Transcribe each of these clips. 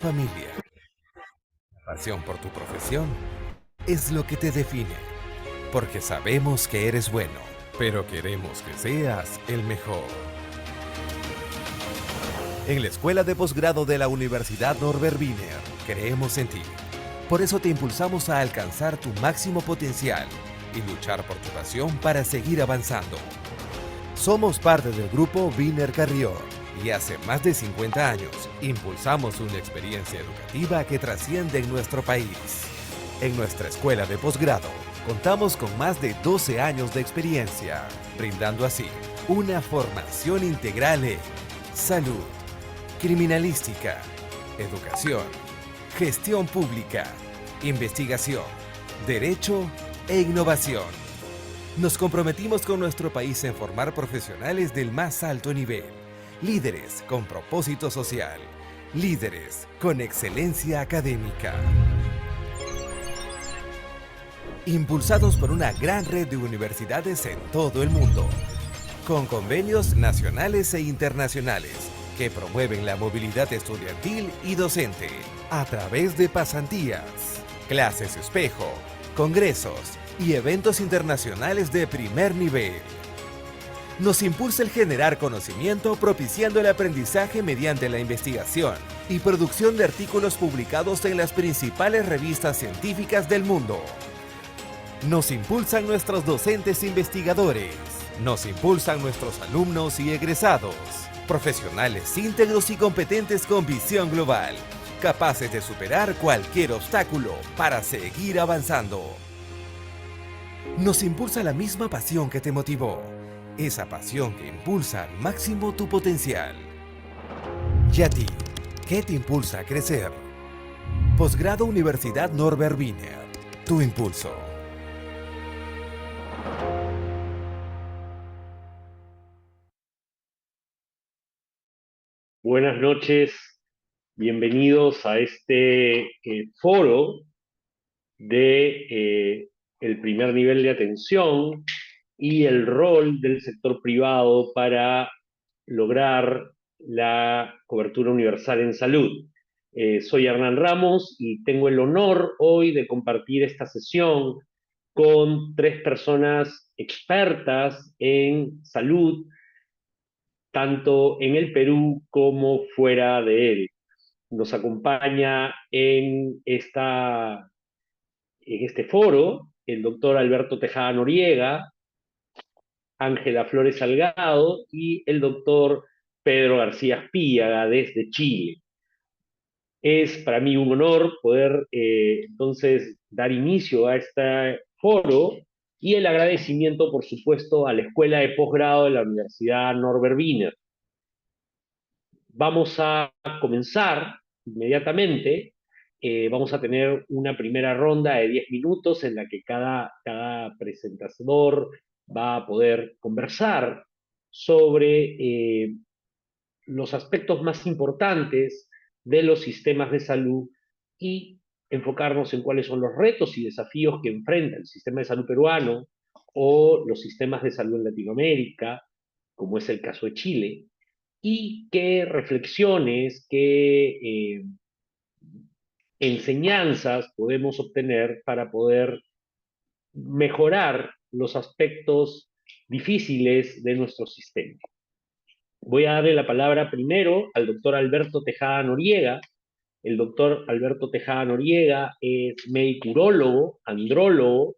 familia. Pasión por tu profesión es lo que te define, porque sabemos que eres bueno, pero queremos que seas el mejor. En la Escuela de Posgrado de la Universidad Norbert Wiener, creemos en ti. Por eso te impulsamos a alcanzar tu máximo potencial y luchar por tu pasión para seguir avanzando. Somos parte del grupo Wiener Carrión y hace más de 50 años impulsamos una experiencia educativa que trasciende en nuestro país. En nuestra escuela de posgrado contamos con más de 12 años de experiencia, brindando así una formación integral en salud, criminalística, educación, gestión pública, investigación, derecho e innovación. Nos comprometimos con nuestro país en formar profesionales del más alto nivel, líderes con propósito social, líderes con excelencia académica. Impulsados por una gran red de universidades en todo el mundo, con convenios nacionales e internacionales que promueven la movilidad estudiantil y docente a través de pasantías, clases espejo, congresos y eventos internacionales de primer nivel. Nos impulsa el generar conocimiento propiciando el aprendizaje mediante la investigación y producción de artículos publicados en las principales revistas científicas del mundo. Nos impulsan nuestros docentes investigadores. Nos impulsan nuestros alumnos y egresados. Profesionales íntegros y competentes con visión global, capaces de superar cualquier obstáculo para seguir avanzando. Nos impulsa la misma pasión que te motivó, esa pasión que impulsa al máximo tu potencial. ¿Y a ti? ¿Qué te impulsa a crecer? Posgrado Universidad Norbert Wiener, tu impulso. Buenas noches, bienvenidos a este foro de el primer nivel de atención y el rol del sector privado para lograr la cobertura universal en salud. Soy Hernán Ramos y tengo el honor hoy de compartir esta sesión con tres personas expertas en salud, tanto en el Perú como fuera de él. Nos acompaña en este foro el doctor Alberto Tejada Noriega, Ángela Flores Salgado y el doctor Pedro García Espíaga desde Chile. Es para mí un honor poder entonces dar inicio a este foro y el agradecimiento, por supuesto, a la Escuela de Posgrado de la Universidad Norbert Wiener. Vamos a comenzar inmediatamente. Vamos a tener una primera ronda de 10 minutos en la que cada presentador va a poder conversar sobre los aspectos más importantes de los sistemas de salud y enfocarnos en cuáles son los retos y desafíos que enfrenta el sistema de salud peruano o los sistemas de salud en Latinoamérica, como es el caso de Chile, y qué reflexiones, qué enseñanzas podemos obtener para poder mejorar los aspectos difíciles de nuestro sistema. Voy a darle la palabra primero al doctor Alberto Tejada Noriega. El doctor Alberto Tejada Noriega es médico urólogo, andrólogo,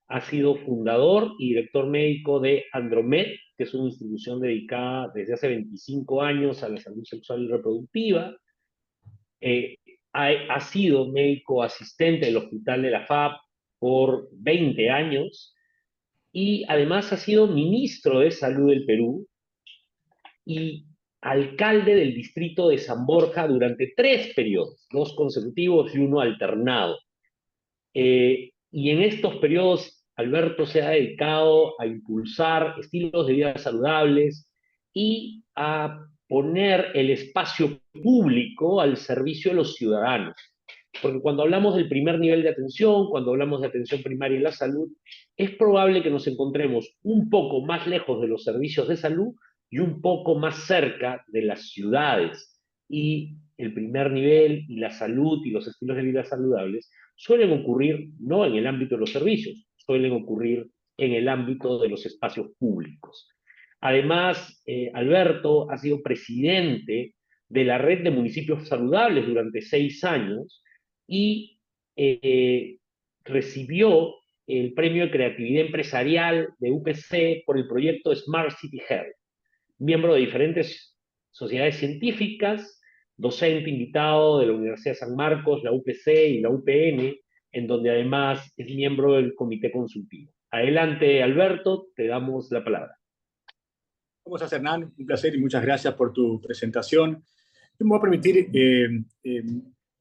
ha sido fundador y director médico de Andromed, que es una institución dedicada desde hace 25 años a la salud sexual y reproductiva. Eh, ha sido médico asistente del Hospital de la FAP por 20 años y además ha sido ministro de Salud del Perú y alcalde del distrito de San Borja durante 3 periodos, 2 consecutivos y uno alternado. Y en estos periodos, Alberto se ha dedicado a impulsar estilos de vida saludables y a poner el espacio público al servicio de los ciudadanos. Porque cuando hablamos del primer nivel de atención, cuando hablamos de atención primaria en la salud, es probable que nos encontremos un poco más lejos de los servicios de salud y un poco más cerca de las ciudades. Y el primer nivel y la salud y los estilos de vida saludables suelen ocurrir no en el ámbito de los servicios, suelen ocurrir en el ámbito de los espacios públicos. Además, Alberto ha sido presidente de la red de municipios saludables durante 6 años y recibió el premio de creatividad empresarial de UPC por el proyecto Smart City Health, miembro de diferentes sociedades científicas, docente invitado de la Universidad de San Marcos, la UPC y la UPN, en donde además es miembro del comité consultivo. Adelante, Alberto, te damos la palabra. ¿Cómo estás, Hernán? Un placer y muchas gracias por tu presentación. Yo me voy a permitir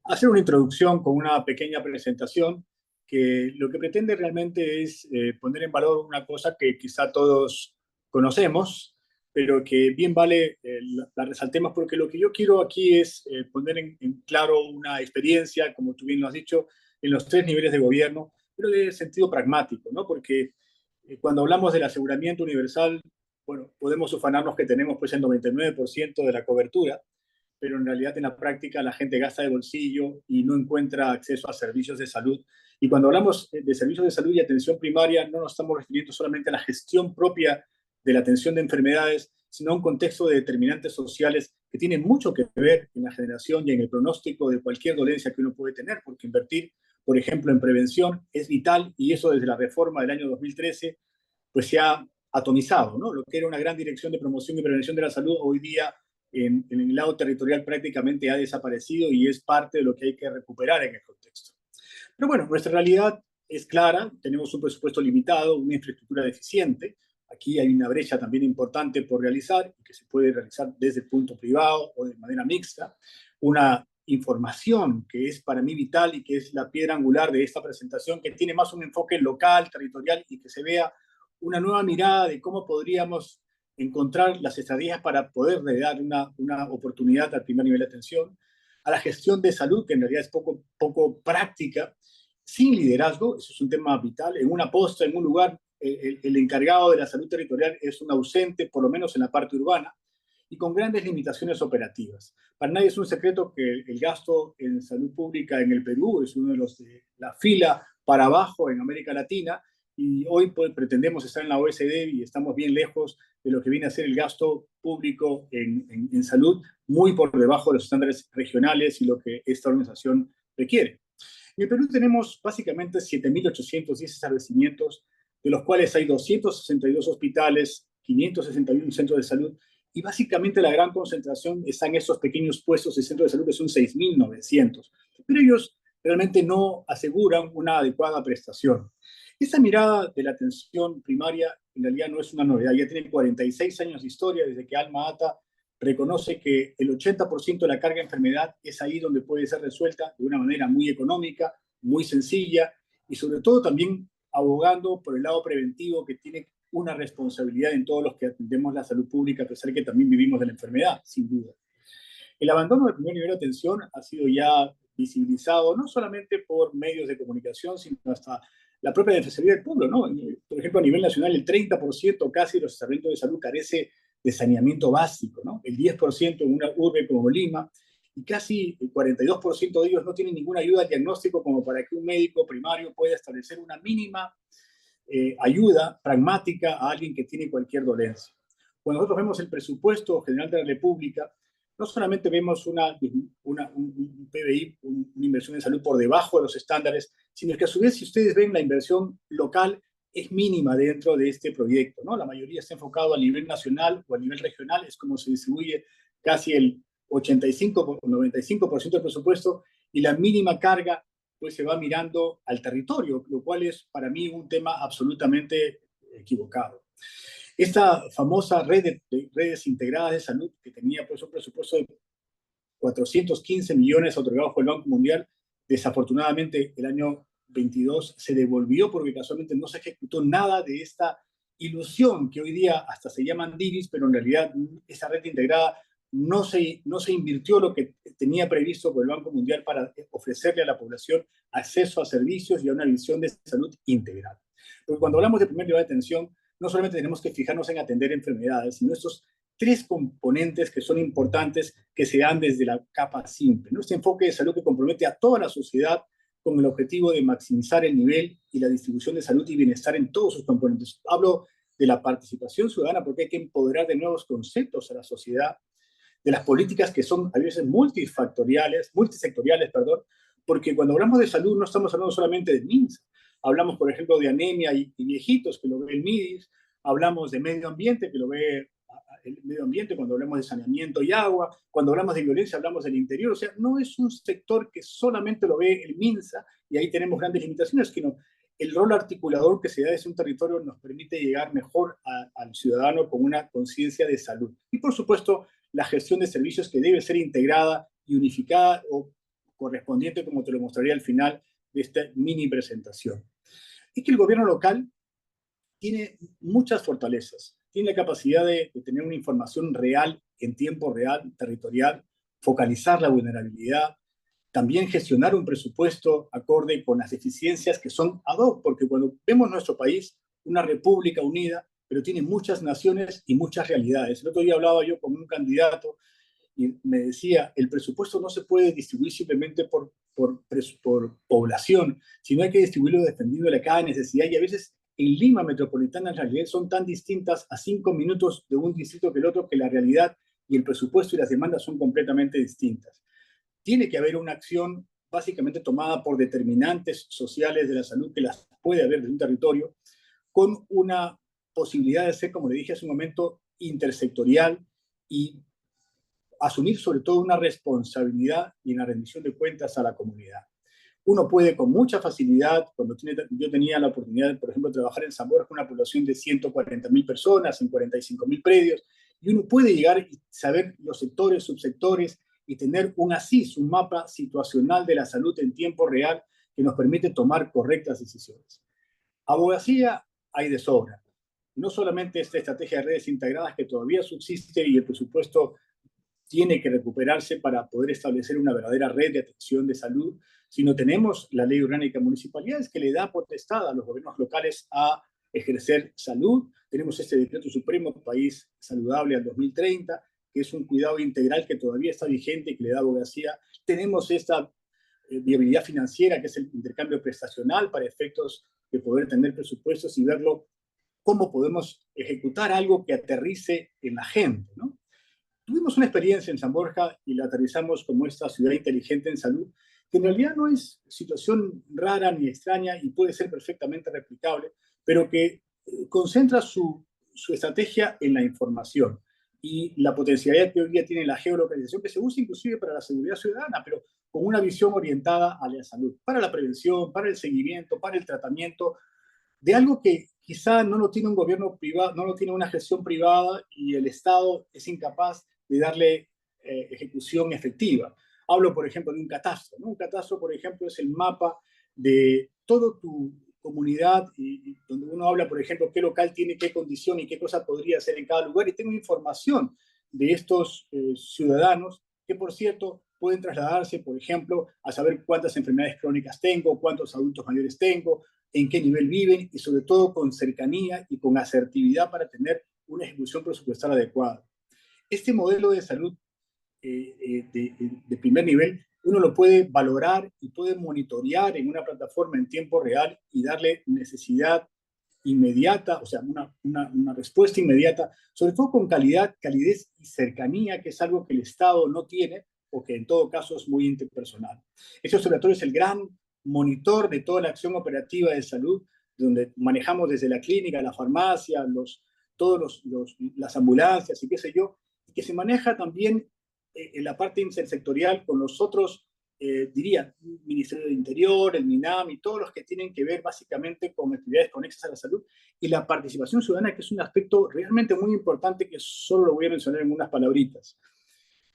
hacer una introducción con una pequeña presentación que lo que pretende realmente es poner en valor una cosa que quizá todos conocemos, pero que bien vale la resaltemos, porque lo que yo quiero aquí es poner en claro una experiencia, como tú bien lo has dicho, en los 3 niveles de gobierno, pero de sentido pragmático, ¿no? Porque cuando hablamos del aseguramiento universal, bueno, podemos ufanarnos que tenemos pues el 99% de la cobertura, pero en realidad en la práctica la gente gasta de bolsillo y no encuentra acceso a servicios de salud. Y cuando hablamos de servicios de salud y atención primaria, no nos estamos refiriendo solamente a la gestión propia de la atención de enfermedades, sino a un contexto de determinantes sociales que tienen mucho que ver en la generación y en el pronóstico de cualquier dolencia que uno puede tener, porque invertir, por ejemplo, en prevención es vital, y eso desde la reforma del año 2013 pues se ha atomizado, ¿no? Lo que era una gran dirección de promoción y prevención de la salud, hoy día en el lado territorial prácticamente ha desaparecido y es parte de lo que hay que recuperar en el contexto. Pero bueno, nuestra realidad es clara, tenemos un presupuesto limitado, una infraestructura deficiente, aquí hay una brecha también importante por realizar, que se puede realizar desde el punto privado o de manera mixta, una información que es para mí vital y que es la piedra angular de esta presentación, que tiene más un enfoque local, territorial, y que se vea una nueva mirada de cómo podríamos encontrar las estrategias para poder dar una oportunidad al primer nivel de atención, a la gestión de salud, que en realidad es poco práctica, sin liderazgo, eso es un tema vital. En una posta, en un lugar, el encargado de la salud territorial es un ausente, por lo menos en la parte urbana, y con grandes limitaciones operativas. Para nadie es un secreto que el gasto en salud pública en el Perú es uno de los de la fila para abajo en América Latina, y hoy pues, pretendemos estar en la OECD y estamos bien lejos de lo que viene a ser el gasto público en salud, muy por debajo de los estándares regionales y lo que esta organización requiere. En el Perú tenemos básicamente 7.810 establecimientos, de los cuales hay 262 hospitales, 561 centros de salud, y básicamente la gran concentración está en estos pequeños puestos de centros de salud, que son 6.900. Pero ellos realmente no aseguran una adecuada prestación. Esta mirada de la atención primaria en realidad no es una novedad, ya tiene 46 años de historia desde que Alma Ata reconoce que el 80% de la carga de enfermedad es ahí donde puede ser resuelta de una manera muy económica, muy sencilla, y sobre todo también abogando por el lado preventivo, que tiene una responsabilidad en todos los que atendemos la salud pública, a pesar que también vivimos de la enfermedad, sin duda. El abandono del primer nivel de atención ha sido ya visibilizado no solamente por medios de comunicación, sino hasta la propia Defensoría del Pueblo, ¿no? Por ejemplo, a nivel nacional, el 30% casi de los establecimientos de salud carece de saneamiento básico, ¿no? El 10% en una urbe como Lima, y casi el 42% de ellos no tienen ninguna ayuda al diagnóstico como para que un médico primario pueda establecer una mínima ayuda pragmática a alguien que tiene cualquier dolencia. Cuando nosotros vemos el presupuesto general de la República, no solamente vemos un PBI, una inversión en salud por debajo de los estándares, sino que a su vez, si ustedes ven, la inversión local es mínima dentro de este proyecto, ¿no? La mayoría está enfocado a nivel nacional o a nivel regional, es como se distribuye casi el 85 o 95% del presupuesto, y la mínima carga pues se va mirando al territorio, lo cual es para mí un tema absolutamente equivocado. Esta famosa red de redes integradas de salud, que tenía pues un presupuesto de 415 millones otorgados por el Banco Mundial, desafortunadamente el año 22 se devolvió porque casualmente no se ejecutó nada de esta ilusión que hoy día hasta se llaman DIVIS, pero en realidad esa red integrada no se invirtió lo que tenía previsto por el Banco Mundial para ofrecerle a la población acceso a servicios y a una visión de salud integral. Porque cuando hablamos de primer nivel de atención, no solamente tenemos que fijarnos en atender enfermedades, sino estos tres componentes que son importantes que se dan desde la capa simple, ¿no? Este enfoque de salud que compromete a toda la sociedad con el objetivo de maximizar el nivel y la distribución de salud y bienestar en todos sus componentes. Hablo de la participación ciudadana porque hay que empoderar de nuevos conceptos a la sociedad, de las políticas que son a veces multisectoriales, perdón, porque cuando hablamos de salud no estamos hablando solamente de MINSA, hablamos, por ejemplo, de anemia y viejitos, que lo ve el MIDIS, hablamos de medio ambiente, que lo ve el medio ambiente cuando hablamos de saneamiento y agua, cuando hablamos de violencia hablamos del interior, o sea, no es un sector que solamente lo ve el MINSA y ahí tenemos grandes limitaciones, sino el rol articulador que se da desde un territorio nos permite llegar mejor al ciudadano con una conciencia de salud. Y por supuesto, la gestión de servicios que debe ser integrada y unificada o correspondiente, como te lo mostraré al final de esta mini presentación. Es que el gobierno local tiene muchas fortalezas. Tiene la capacidad de tener una información real, en tiempo real, territorial, focalizar la vulnerabilidad, también gestionar un presupuesto acorde con las deficiencias que son ad hoc, porque cuando vemos nuestro país, una república unida, pero tiene muchas naciones y muchas realidades. El otro día hablaba yo con un candidato y me decía, el presupuesto no se puede distribuir simplemente por población, sino hay que distribuirlo dependiendo de cada necesidad, y a veces en Lima metropolitana en realidad son tan distintas a 5 minutos de un distrito que el otro, que la realidad y el presupuesto y las demandas son completamente distintas. Tiene que haber una acción básicamente tomada por determinantes sociales de la salud, que las puede haber de un territorio, con una posibilidad de ser, como le dije hace un momento, intersectorial y asumir sobre todo una responsabilidad y una rendición de cuentas a la comunidad. Uno puede con mucha facilidad, yo tenía la oportunidad, por ejemplo, de trabajar en San Borja con una población de 140.000 personas, en 45.000 predios, y uno puede llegar y saber los sectores, subsectores, y tener un ASIS, un mapa situacional de la salud en tiempo real que nos permite tomar correctas decisiones. Abogacía hay de sobra. No solamente esta estrategia de redes integradas que todavía subsiste y el presupuesto tiene que recuperarse para poder establecer una verdadera red de atención de salud, sino tenemos la Ley Orgánica de Municipalidades que le da potestad a los gobiernos locales a ejercer salud. Tenemos este Decreto Supremo País Saludable al 2030, que es un cuidado integral que todavía está vigente y que le da abogacía. Tenemos esta viabilidad financiera, que es el intercambio prestacional para efectos de poder tener presupuestos y verlo cómo podemos ejecutar algo que aterrice en la gente, ¿no? Tuvimos una experiencia en San Borja y la aterrizamos como esta ciudad inteligente en salud, que en realidad no es situación rara ni extraña y puede ser perfectamente replicable, pero que concentra su estrategia en la información y la potencialidad que hoy día tiene la geolocalización, que se usa inclusive para la seguridad ciudadana, pero con una visión orientada a la salud, para la prevención, para el seguimiento, para el tratamiento, de algo que quizá no lo tiene un gobierno privado, no lo tiene una gestión privada y el Estado es incapaz de darle ejecución efectiva. Hablo, por ejemplo, de un catastro, ¿no? Un catastro, por ejemplo, es el mapa de toda tu comunidad y donde uno habla, por ejemplo, qué local tiene qué condición y qué cosa podría hacer en cada lugar. Y tengo información de estos ciudadanos que, por cierto, pueden trasladarse, por ejemplo, a saber cuántas enfermedades crónicas tengo, cuántos adultos mayores tengo, en qué nivel viven y sobre todo con cercanía y con asertividad para tener una ejecución presupuestal adecuada. Este modelo de salud de primer nivel, uno lo puede valorar y puede monitorear en una plataforma en tiempo real y darle necesidad inmediata, o sea, una respuesta inmediata, sobre todo con calidez y cercanía, que es algo que el Estado no tiene o que en todo caso es muy interpersonal. Este observatorio es el gran monitor de toda la acción operativa de salud, donde manejamos desde la clínica, la farmacia, las ambulancias y qué sé yo, y que se maneja también en la parte intersectorial con los otros, diría, Ministerio del Interior, el MINAM y todos los que tienen que ver básicamente con actividades conexas a la salud, y la participación ciudadana, que es un aspecto realmente muy importante que solo lo voy a mencionar en unas palabritas.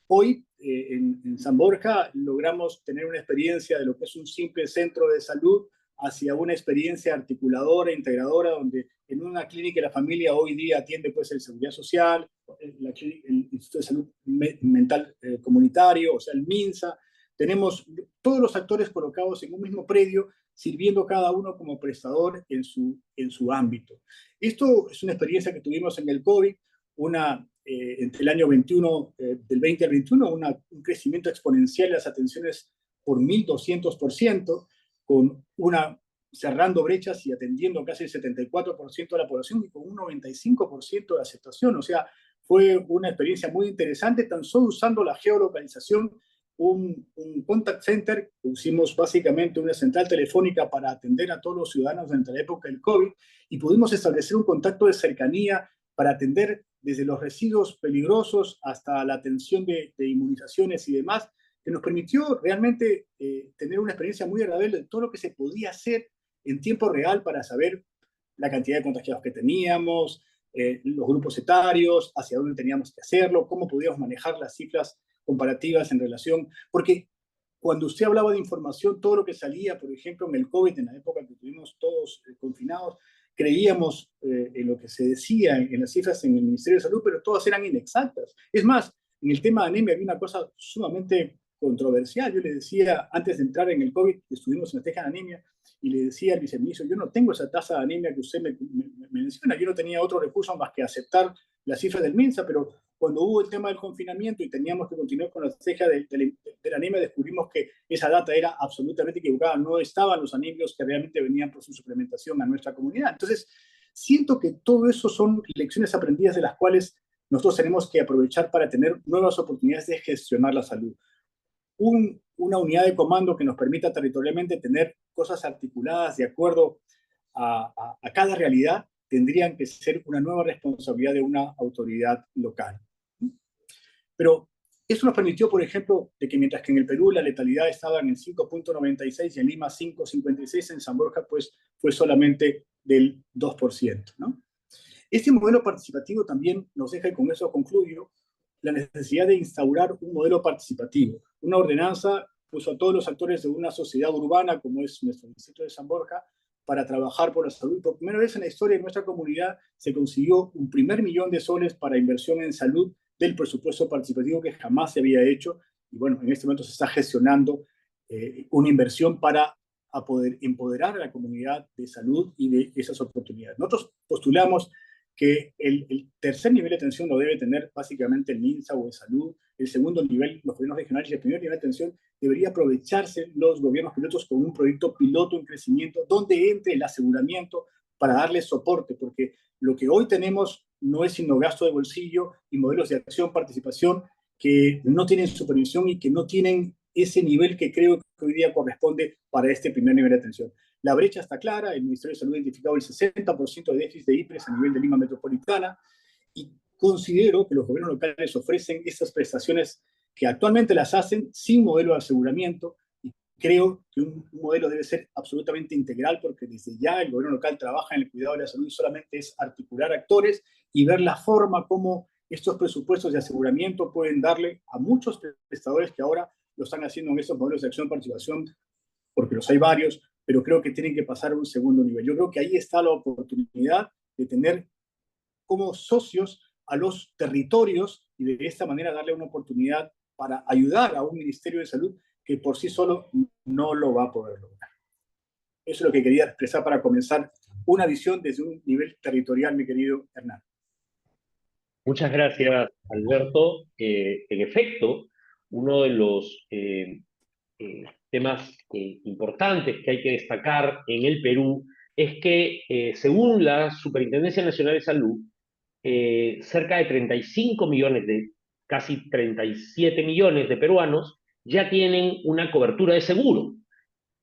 Hoy, en San Borja, logramos tener una experiencia de lo que es un simple centro de salud hacia una experiencia articuladora, integradora, donde en una clínica la familia hoy día atiende pues el Seguridad Social, el Instituto de Salud Mental Comunitario, o sea, el MINSA. Tenemos todos los actores colocados en un mismo predio, sirviendo cada uno como prestador en su ámbito. Esto es una experiencia que tuvimos en el COVID, una entre el año 21, del 20 al 21, un crecimiento exponencial de las atenciones por 1.200%, con cerrando brechas y atendiendo casi el 74% de la población y con un 95% de aceptación. O sea, fue una experiencia muy interesante, tan solo usando la geolocalización, un contact center. Pusimos básicamente una central telefónica para atender a todos los ciudadanos durante la época del COVID y pudimos establecer un contacto de cercanía para atender desde los residuos peligrosos hasta la atención de inmunizaciones y demás, que nos permitió realmente tener una experiencia muy agradable de todo lo que se podía hacer en tiempo real para saber la cantidad de contagiados que teníamos, los grupos etarios, hacia dónde teníamos que hacerlo, cómo podíamos manejar las cifras comparativas en relación, porque cuando usted hablaba de información, todo lo que salía, por ejemplo, en el COVID, en la época que estuvimos todos confinados, creíamos en lo que se decía en las cifras en el Ministerio de Salud, pero todas eran inexactas. Es más, en el tema de anemia había una cosa sumamente controversial. Yo le decía, antes de entrar en el COVID, estuvimos en la teja de anemia, y le decía al viceministro, yo no tengo esa tasa de anemia que usted me menciona, yo no tenía otro recurso más que aceptar la cifra del MINSA, pero cuando hubo el tema del confinamiento y teníamos que continuar con la estrategia de la anemia, descubrimos que esa data era absolutamente equivocada, no estaban los anemios que realmente venían por su suplementación a nuestra comunidad. Entonces, siento que todo eso son lecciones aprendidas de las cuales nosotros tenemos que aprovechar para tener nuevas oportunidades de gestionar la salud. Una unidad de comando que nos permita territorialmente tener cosas articuladas de acuerdo a cada realidad, tendrían que ser una nueva responsabilidad de una autoridad local. Pero eso nos permitió, por ejemplo, de que mientras que en el Perú la letalidad estaba en el 5.96 y en Lima 5.56, en San Borja pues fue solamente del 2%, ¿no? Este modelo participativo también nos deja, y con eso concluyo, la necesidad de instaurar un modelo participativo. Una ordenanza puso a todos los actores de una sociedad urbana, como es nuestro distrito de San Borja, para trabajar por la salud. Por primera vez en la historia de nuestra comunidad se consiguió un primer millón de soles para inversión en salud del presupuesto participativo que jamás se había hecho. Y bueno, en este momento se está gestionando una inversión para poder empoderar a la comunidad de salud y de esas oportunidades. Nosotros postulamos que el tercer nivel de atención lo debe tener básicamente el MINSA o el Salud, el segundo nivel los gobiernos regionales y el primer nivel de atención debería aprovecharse los gobiernos pilotos con un proyecto piloto en crecimiento donde entre el aseguramiento para darle soporte, porque lo que hoy tenemos no es sino gasto de bolsillo y modelos de acción, participación que no tienen supervisión y que no tienen ese nivel que creo que hoy día corresponde para este primer nivel de atención. La brecha está clara, el Ministerio de Salud ha identificado el 60% de déficit de IPRES a nivel de Lima Metropolitana y considero que los gobiernos locales ofrecen estas prestaciones que actualmente las hacen sin modelo de aseguramiento y creo que un modelo debe ser absolutamente integral porque desde ya el gobierno local trabaja en el cuidado de la salud y solamente es articular actores y ver la forma como estos presupuestos de aseguramiento pueden darle a muchos prestadores que ahora lo están haciendo en estos modelos de acción y participación, porque los hay varios, pero creo que tienen que pasar a un segundo nivel. Yo creo que ahí está la oportunidad de tener como socios a los territorios y de esta manera darle una oportunidad para ayudar a un Ministerio de Salud que por sí solo no lo va a poder lograr. Eso es lo que quería expresar para comenzar una visión desde un nivel territorial, mi querido Hernán. Muchas gracias, Alberto. En efecto, uno de los temas importantes que hay que destacar en el Perú es que, según la Superintendencia Nacional de Salud, cerca de 35 millones, casi 37 millones de peruanos ya tienen una cobertura de seguro.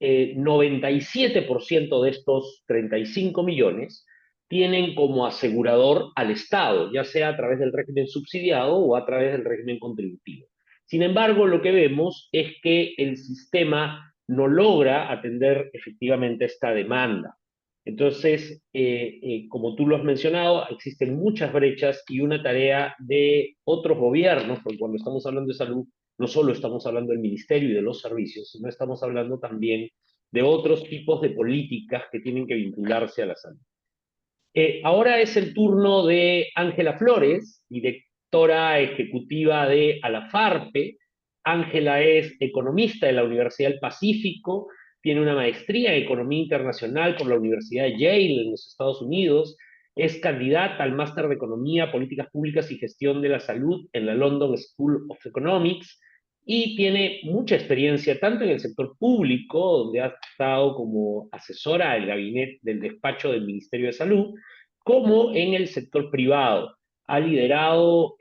97% de estos 35 millones tienen como asegurador al Estado, ya sea a través del régimen subsidiado o a través del régimen contributivo. Sin embargo, lo que vemos es que el sistema no logra atender efectivamente esta demanda. Entonces, como tú lo has mencionado, existen muchas brechas y una tarea de otros gobiernos, porque cuando estamos hablando de salud, no solo estamos hablando del ministerio y de los servicios, sino estamos hablando también de otros tipos de políticas que tienen que vincularse a la salud. Ahora es el turno de Ángela Flores, directora ejecutiva de ALAFARPE. Ángela es economista de la Universidad del Pacífico, tiene una maestría en Economía Internacional por la Universidad de Yale en los Estados Unidos, Es candidata al Máster de Economía, Políticas Públicas y Gestión de la Salud en la London School of Economics y tiene mucha experiencia tanto en el sector público, donde ha estado como asesora del gabinete del despacho del Ministerio de Salud, como en el sector privado. Ha liderado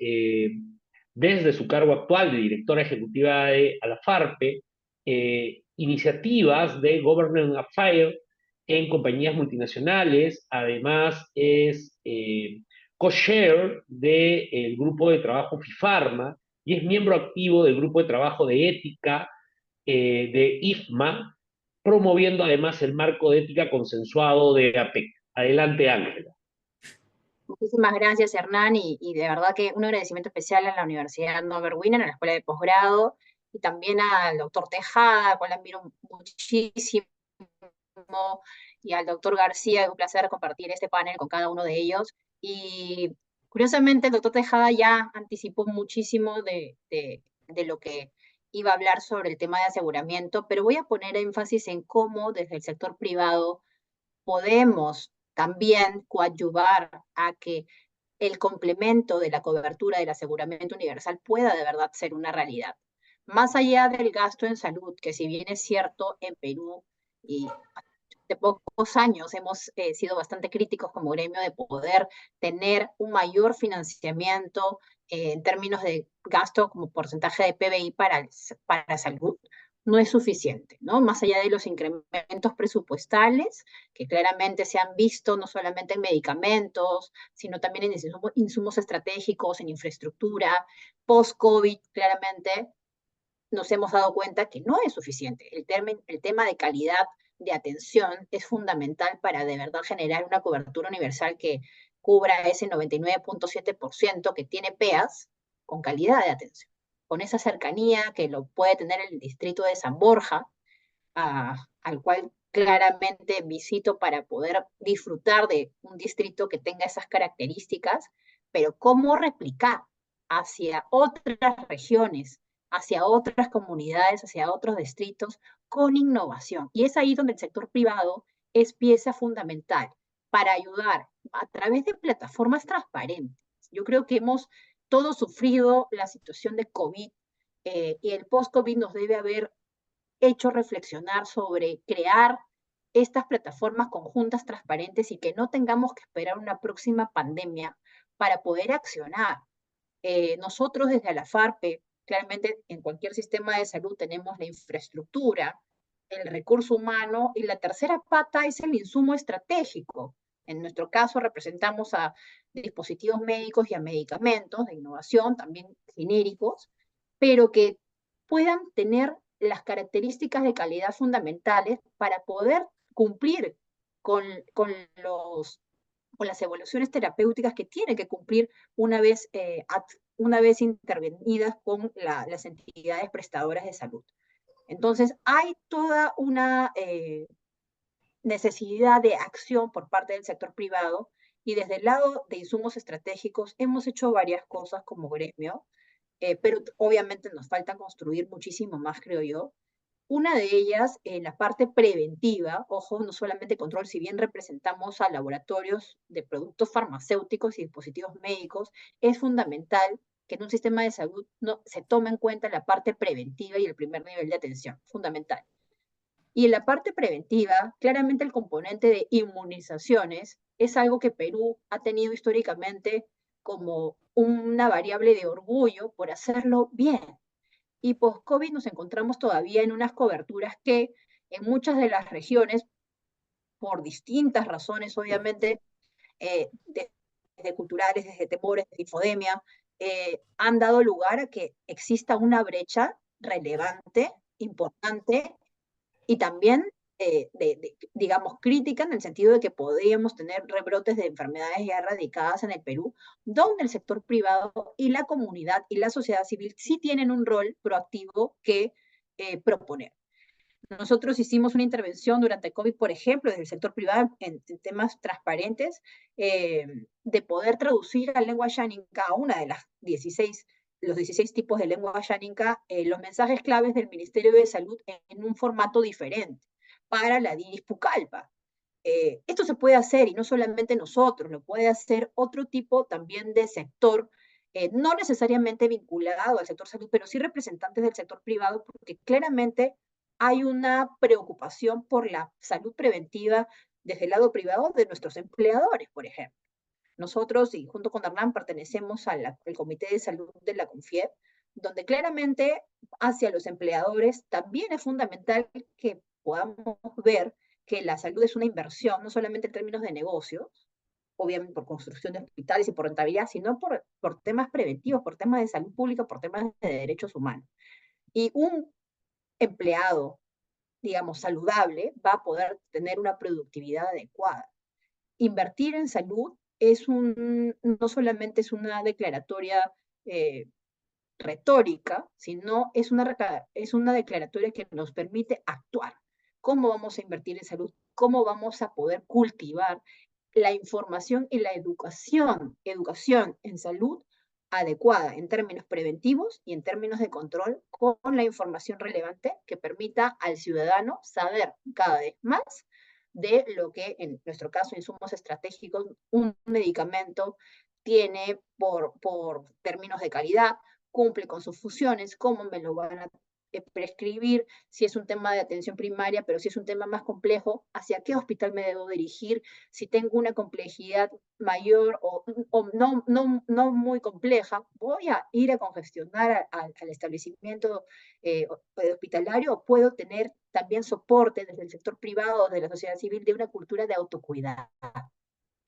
desde su cargo actual de directora ejecutiva de Alafarpe iniciativas de Government Affairs en compañías multinacionales. Además es co-chair del grupo de trabajo FIFARMA y es miembro activo del grupo de trabajo de ética de IFMA, promoviendo además el marco de ética consensuado de APEC. Adelante, Ángela. Muchísimas gracias, Hernán, y de verdad que un agradecimiento especial a la Universidad Norbert Wiener, a la Escuela de Posgrado, y también al doctor Tejada, al cual admiro muchísimo, y al doctor García. Es un placer compartir este panel con cada uno de ellos. Y curiosamente, el doctor Tejada ya anticipó muchísimo de lo que iba a hablar sobre el tema de aseguramiento, pero voy a poner énfasis en cómo desde el sector privado podemos también coadyuvar a que el complemento de la cobertura del aseguramiento universal pueda de verdad ser una realidad. Más allá del gasto en salud, que si bien es cierto en Perú y de pocos años hemos sido bastante críticos como gremio de poder tener un mayor financiamiento en términos de gasto como porcentaje de PBI para salud, no es suficiente, ¿no? Más allá de los incrementos presupuestales, que claramente se han visto no solamente en medicamentos, sino también en insumos estratégicos, en infraestructura, post-COVID, claramente nos hemos dado cuenta que no es suficiente. El tema de calidad de atención es fundamental para de verdad generar una cobertura universal que cubra ese 99.7% que tiene PEAS con calidad de atención, con esa cercanía que lo puede tener el distrito de San Borja, al cual claramente visito para poder disfrutar de un distrito que tenga esas características, pero cómo replicar hacia otras regiones, hacia otras comunidades, hacia otros distritos, con innovación. Y es ahí donde el sector privado es pieza fundamental para ayudar a través de plataformas transparentes. Yo creo que hemos todos sufrido la situación de COVID y el post-COVID nos debe haber hecho reflexionar sobre crear estas plataformas conjuntas transparentes y que no tengamos que esperar una próxima pandemia para poder accionar. Nosotros desde Alafarpe, claramente en cualquier sistema de salud tenemos la infraestructura, el recurso humano y la tercera pata es el insumo estratégico. En nuestro caso representamos a dispositivos médicos y a medicamentos de innovación, también genéricos, pero que puedan tener las características de calidad fundamentales para poder cumplir con las evaluaciones terapéuticas que tienen que cumplir una vez intervenidas con las entidades prestadoras de salud. Entonces, hay toda una necesidad de acción por parte del sector privado y desde el lado de insumos estratégicos hemos hecho varias cosas como gremio, pero obviamente nos falta construir muchísimo más, creo yo. Una de ellas, en la parte preventiva, ojo, no solamente control, si bien representamos a laboratorios de productos farmacéuticos y dispositivos médicos, es fundamental que en un sistema de salud no, se tome en cuenta la parte preventiva y el primer nivel de atención, fundamental. Y en la parte preventiva, claramente el componente de inmunizaciones es algo que Perú ha tenido históricamente como una variable de orgullo por hacerlo bien. Y post-COVID nos encontramos todavía en unas coberturas que en muchas de las regiones, por distintas razones, obviamente, desde culturales, desde temores, desde infodemia, han dado lugar a que exista una brecha importante, y también, digamos, crítica en el sentido de que podríamos tener rebrotes de enfermedades ya erradicadas en el Perú, donde el sector privado y la comunidad y la sociedad civil sí tienen un rol proactivo que proponer. Nosotros hicimos una intervención durante COVID, por ejemplo, desde el sector privado en temas transparentes, de poder traducir a lengua xáninca, a una de las los 16 tipos de lengua xáninca, los mensajes claves del Ministerio de Salud en un formato diferente para la DIRIS Pucallpa. esto se puede hacer y no solamente nosotros, lo puede hacer otro tipo también de sector, no necesariamente vinculado al sector salud, pero sí representantes del sector privado, porque claramente hay una preocupación por la salud preventiva desde el lado privado de nuestros empleadores, por ejemplo. Nosotros, y junto con Hernán, pertenecemos al Comité de Salud de la CONFIEP, donde claramente hacia los empleadores también es fundamental que podamos ver que la salud es una inversión, no solamente en términos de negocios, obviamente por construcción de hospitales y por rentabilidad, sino por temas preventivos, por temas de salud pública, por temas de derechos humanos. Y un empleado, digamos, saludable va a poder tener una productividad adecuada. Invertir en salud no solamente es una declaratoria retórica, sino es una declaratoria que nos permite actuar. ¿Cómo vamos a invertir en salud? ¿Cómo vamos a poder cultivar la información y la educación en salud adecuada en términos preventivos y en términos de control con la información relevante que permita al ciudadano saber cada vez más de lo que en nuestro caso insumos estratégicos un medicamento tiene por términos de calidad, cumple con sus funciones, cómo me lo van a prescribir, si es un tema de atención primaria, pero si es un tema más complejo, hacia qué hospital me debo dirigir, si tengo una complejidad mayor o no muy compleja, voy a ir a congestionar al establecimiento hospitalario o puedo tener también soporte desde el sector privado, de la sociedad civil, de una cultura de autocuidado.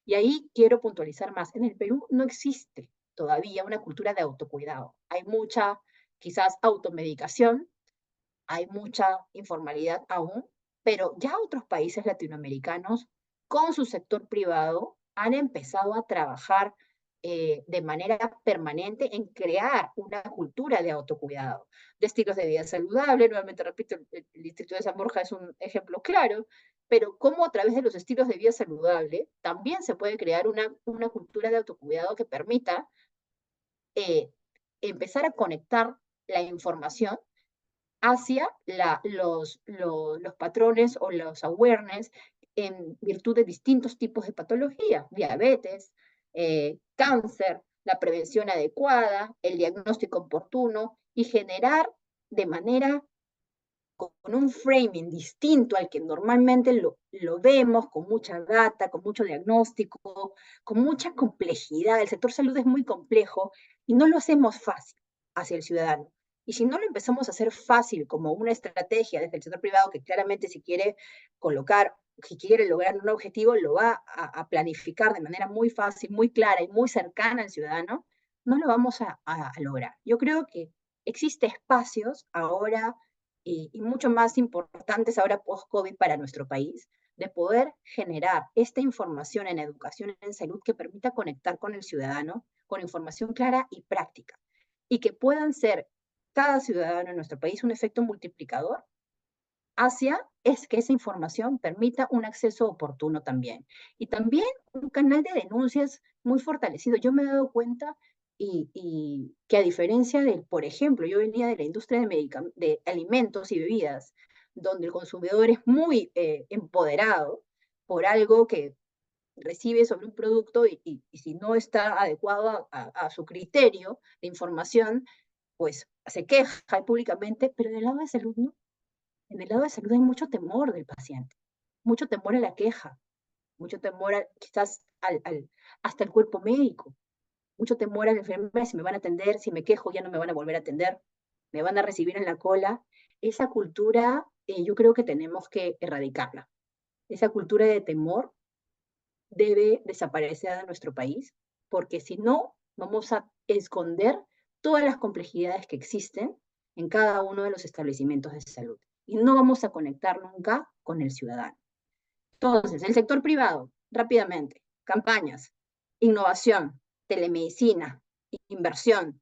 Y ahí quiero puntualizar más. En el Perú no existe todavía una cultura de autocuidado. Hay mucha, quizás, automedicación, hay mucha informalidad aún, pero ya otros países latinoamericanos con su sector privado han empezado a trabajar de manera permanente en crear una cultura de autocuidado, de estilos de vida saludable. Nuevamente repito, el Distrito de San Borja es un ejemplo claro, pero cómo a través de los estilos de vida saludable también se puede crear una cultura de autocuidado que permita eh, empezar a conectar la información hacia los patrones o los awareness en virtud de distintos tipos de patología, diabetes, cáncer, la prevención adecuada, el diagnóstico oportuno y generar de manera con un framing distinto al que normalmente lo vemos, con mucha data, con mucho diagnóstico, con mucha complejidad. El sector salud es muy complejo y no lo hacemos fácil hacia el ciudadano. Y si no lo empezamos a hacer fácil como una estrategia desde el sector privado, que claramente si quiere colocar, si quiere lograr un objetivo, lo va a planificar de manera muy fácil, muy clara y muy cercana al ciudadano, no lo vamos a lograr. Yo creo que existen espacios ahora y mucho más importantes ahora post-COVID para nuestro país, de poder generar esta información en educación en salud que permita conectar con el ciudadano con información clara y práctica, y que puedan ser cada ciudadano en nuestro país un efecto multiplicador hacia es que esa información permita un acceso oportuno también. Y también un canal de denuncias muy fortalecido. Yo me he dado cuenta y que a diferencia del, por ejemplo, yo venía de la industria de alimentos y bebidas, donde el consumidor es muy empoderado por algo que recibe sobre un producto y si no está adecuado a su criterio de información, pues se queja públicamente, pero en el lado de salud no. En el lado de salud hay mucho temor del paciente, mucho temor a la queja, mucho temor quizás hasta el cuerpo médico, mucho temor a la enfermera, si me van a atender, si me quejo ya no me van a volver a atender, me van a recibir en la cola. Esa cultura yo creo que tenemos que erradicarla. Esa cultura de temor debe desaparecer de nuestro país, porque si no, vamos a esconder todas las complejidades que existen en cada uno de los establecimientos de salud y no vamos a conectar nunca con el ciudadano. Entonces, el sector privado, rápidamente, campañas, innovación, telemedicina, inversión,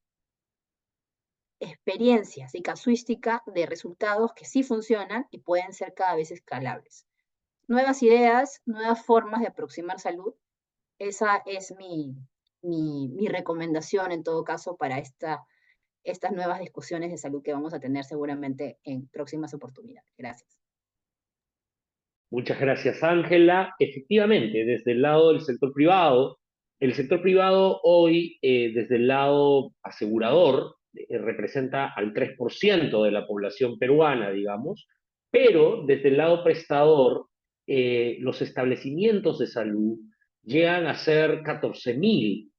experiencias y casuística de resultados que sí funcionan y pueden ser cada vez escalables. Nuevas ideas, nuevas formas de aproximar salud. Esa es mi recomendación en todo caso para estas nuevas discusiones de salud que vamos a tener seguramente en próximas oportunidades. Gracias. Muchas gracias, Ángela. Efectivamente, desde el lado del sector privado, el sector privado hoy, desde el lado asegurador, representa al 3% de la población peruana, digamos, pero desde el lado prestador, los establecimientos de salud llegan a ser 14.000,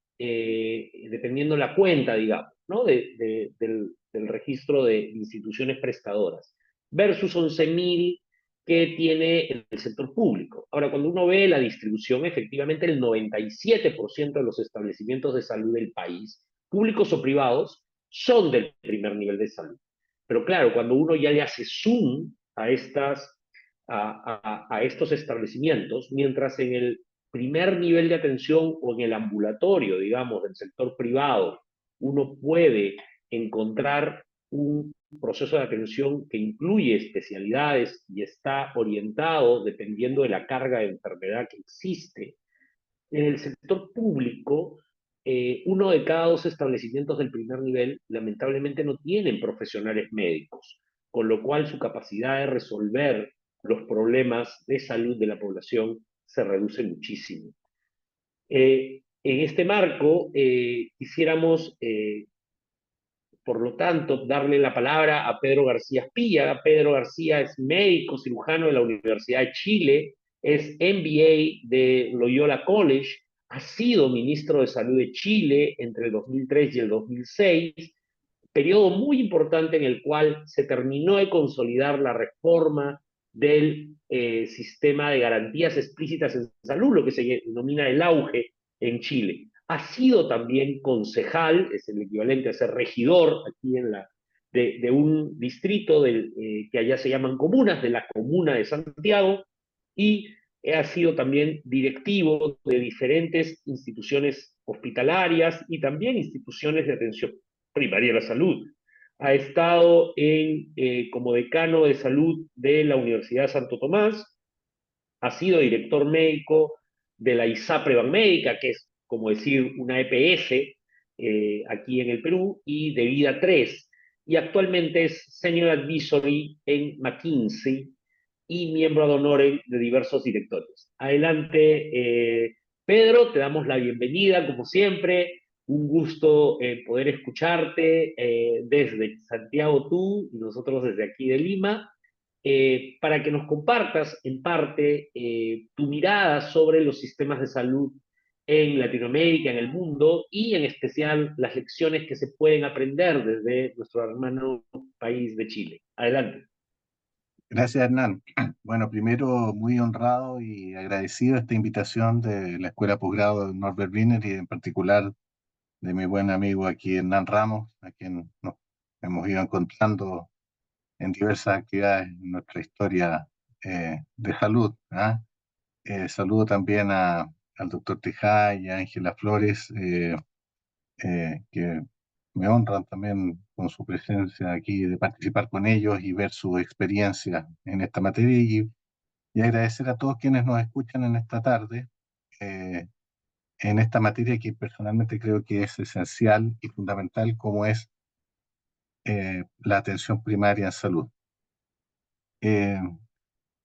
dependiendo la cuenta, digamos, ¿no? Del registro de instituciones prestadoras, versus 11.000 que tiene el sector público. Ahora, cuando uno ve la distribución, efectivamente el 97% de los establecimientos de salud del país, públicos o privados, son del primer nivel de salud. Pero claro, cuando uno ya le hace zoom a estos establecimientos, mientras en el primer nivel de atención o en el ambulatorio, digamos, del sector privado, uno puede encontrar un proceso de atención que incluye especialidades y está orientado dependiendo de la carga de enfermedad que existe. En el sector público, uno de cada dos establecimientos del primer nivel lamentablemente no tienen profesionales médicos, con lo cual su capacidad de resolver los problemas de salud de la población se reduce muchísimo. En este marco, quisiéramos por lo tanto, darle la palabra a Pedro García Espilla. Pedro García es médico cirujano de la Universidad de Chile, es MBA de Loyola College, ha sido ministro de Salud de Chile entre el 2003 y el 2006, periodo muy importante en el cual se terminó de consolidar la reforma del sistema de garantías explícitas en salud, lo que se denomina el auge en Chile. Ha sido también concejal, es el equivalente a ser regidor aquí de un distrito que allá se llaman comunas, de la comuna de Santiago, y ha sido también directivo de diferentes instituciones hospitalarias y también instituciones de atención primaria de la salud. Ha estado como decano de salud de la Universidad de Santo Tomás, ha sido director médico de la ISAPRE Banmédica, que es como decir una EPS aquí en el Perú, y de Vida 3. Y actualmente es Senior Advisory en McKinsey y miembro ad honorem de diversos directorios. Adelante, Pedro, te damos la bienvenida, como siempre. Un gusto poder escucharte desde Santiago tú y nosotros desde aquí de Lima, para que nos compartas en parte tu mirada sobre los sistemas de salud en Latinoamérica, en el mundo, y en especial las lecciones que se pueden aprender desde nuestro hermano país de Chile. Adelante. Gracias, Hernán. Bueno, primero, muy honrado y agradecido esta invitación de la Escuela Posgrado de Norbert Wiener y en particular de mi buen amigo aquí, Hernán Ramos, a quien nos hemos ido encontrando en diversas actividades en nuestra historia de salud. ¿Ah? Saludo también al doctor Tejada y a Ángela Flores, que me honran también con su presencia aquí, de participar con ellos y ver su experiencia en esta materia y agradecer a todos quienes nos escuchan en esta tarde, eh, en esta materia que personalmente creo que es esencial y fundamental, como es la atención primaria en salud. Eh,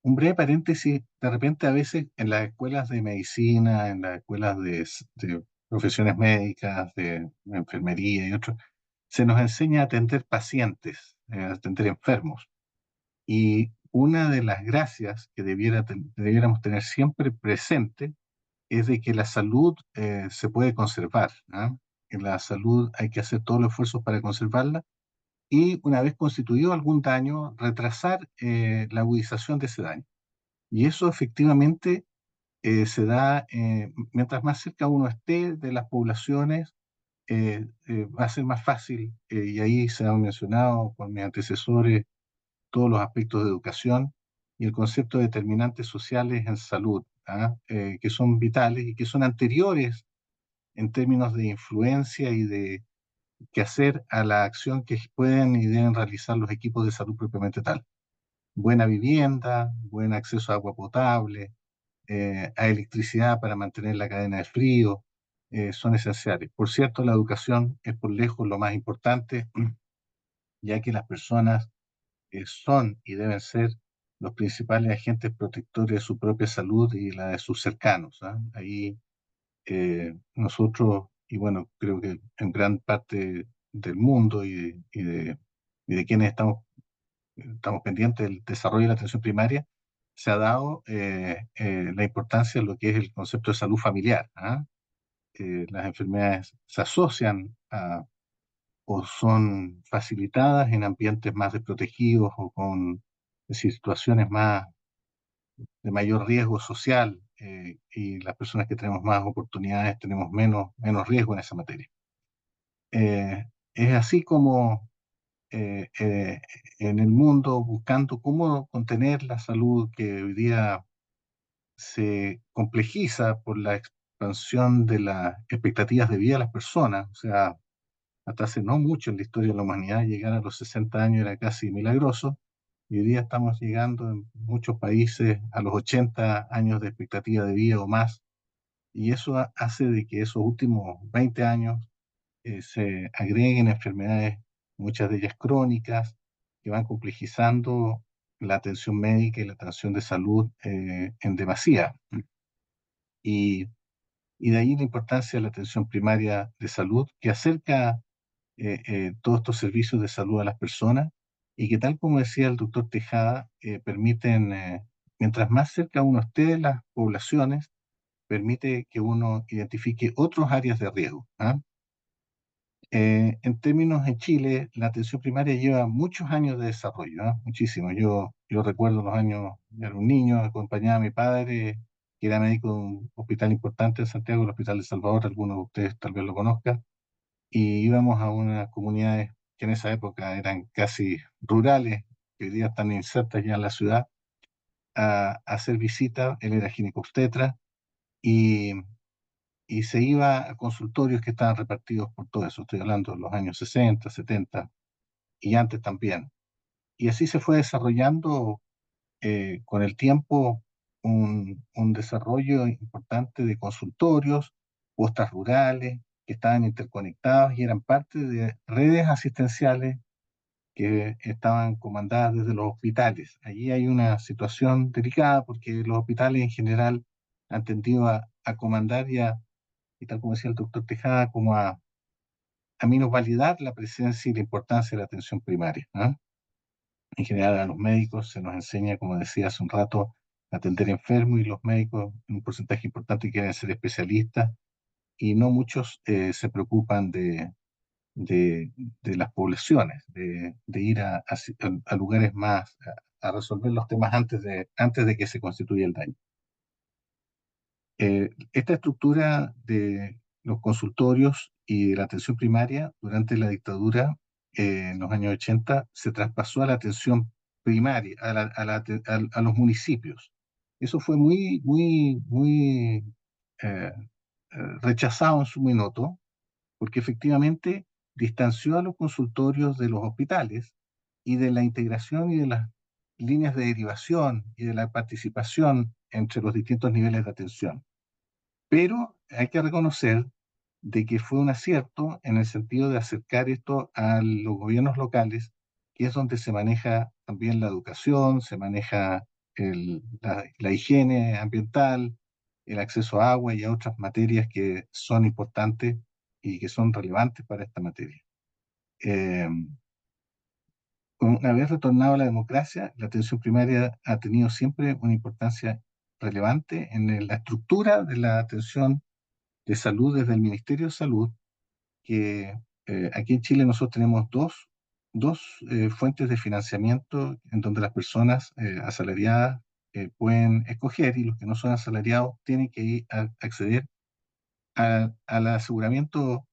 un breve paréntesis, de repente a veces en las escuelas de medicina, en las escuelas de profesiones médicas, de enfermería y otros, se nos enseña a atender pacientes, a atender enfermos. Y una de las gracias que debiéramos tener siempre presente es de que la salud se puede conservar. ¿Ah? En la salud hay que hacer todos los esfuerzos para conservarla y una vez constituido algún daño, retrasar la agudización de ese daño. Y eso efectivamente se da mientras más cerca uno esté de las poblaciones, va a ser más fácil, y ahí se han mencionado por mis antecesores todos los aspectos de educación y el concepto de determinantes sociales en salud, ¿ah? Que son vitales y que son anteriores en términos de influencia y de qué hacer a la acción que pueden y deben realizar los equipos de salud propiamente tal. Buena vivienda, buen acceso a agua potable, a electricidad para mantener la cadena de frío, son esenciales. Por cierto, la educación es por lejos lo más importante, ya que las personas son y deben ser los principales agentes protectores de su propia salud y la de sus cercanos. ¿Ah? Ahí nosotros, y bueno, creo que en gran parte del mundo y de quienes estamos pendientes del desarrollo de la atención primaria, se ha dado la importancia de lo que es el concepto de salud familiar. ¿Ah? Las enfermedades se asocian o son facilitadas en ambientes más desprotegidos o con situaciones más de mayor riesgo social, y las personas que tenemos más oportunidades tenemos menos riesgo en esa materia. Es así como en el mundo, buscando cómo contener la salud que hoy día se complejiza por la expansión de las expectativas de vida de las personas. O sea, hasta hace no mucho en la historia de la humanidad llegar a los 60 años era casi milagroso, y hoy día estamos llegando en muchos países a los 80 años de expectativa de vida o más, y eso hace de que esos últimos 20 años se agreguen enfermedades, muchas de ellas crónicas, que van complejizando la atención médica y la atención de salud en demasía. Y, y de ahí la importancia de la atención primaria de salud, que acerca todos estos servicios de salud a las personas y que, tal como decía el doctor Tejada, permiten, mientras más cerca uno esté de las poblaciones, permite que uno identifique otras áreas de riesgo. ¿Ah? En términos en Chile, la atención primaria lleva muchos años de desarrollo, ¿ah? Muchísimo. Yo recuerdo los años, yo era un niño, acompañaba a mi padre, que era médico de un hospital importante en Santiago, el Hospital de Salvador, algunos de ustedes tal vez lo conozcan, y íbamos a unas comunidades que en esa época eran casi rurales, que hoy día están insertas ya en la ciudad, a hacer visitas. Él era ginecobstetra, y, y se iba a consultorios que estaban repartidos por todo eso. Estoy hablando de los años 60, 70 y antes también. Y así se fue desarrollando con el tiempo un desarrollo importante de consultorios, postas rurales, que estaban interconectados y eran parte de redes asistenciales que estaban comandadas desde los hospitales. Allí hay una situación delicada porque los hospitales en general han tendido a comandar y tal como decía el doctor Tejada, como a minusvalidar la presencia y la importancia de la atención primaria. ¿No? En general a los médicos se nos enseña, como decía hace un rato, a atender enfermos, y los médicos en un porcentaje importante quieren ser especialistas, y no muchos se preocupan de, de las poblaciones, de ir a lugares más, a resolver los temas antes de que se constituya el daño. Esta estructura de los consultorios y de la atención primaria durante la dictadura en los años 80 se traspasó a la atención primaria, a los municipios. Eso fue muy rechazado en su minuto, porque efectivamente distanció a los consultorios de los hospitales y de la integración y de las líneas de derivación y de la participación entre los distintos niveles de atención. Pero hay que reconocer de que fue un acierto en el sentido de acercar esto a los gobiernos locales, que es donde se maneja también la educación, se maneja la higiene ambiental, el acceso a agua y a otras materias que son importantes y que son relevantes para esta materia. Eh, una vez retornado a la democracia, la atención primaria ha tenido siempre una importancia relevante en la estructura de la atención de salud desde el Ministerio de Salud, que aquí en Chile nosotros tenemos dos fuentes de financiamiento en donde las personas asalariadas pueden escoger, y los que no son asalariados tienen que ir a acceder al aseguramiento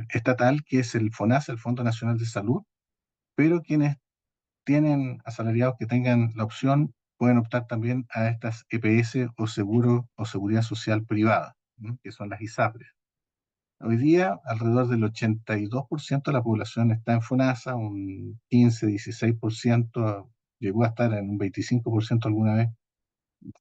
estatal, que es el FONASA, el Fondo Nacional de Salud, pero quienes tienen asalariados que tengan la opción pueden optar también a estas EPS o seguro o seguridad social privada, ¿no? Que son las ISAPRES. Hoy día, alrededor del 82% de la población está en FONASA, un 15-16% llegó a estar en un 25% alguna vez,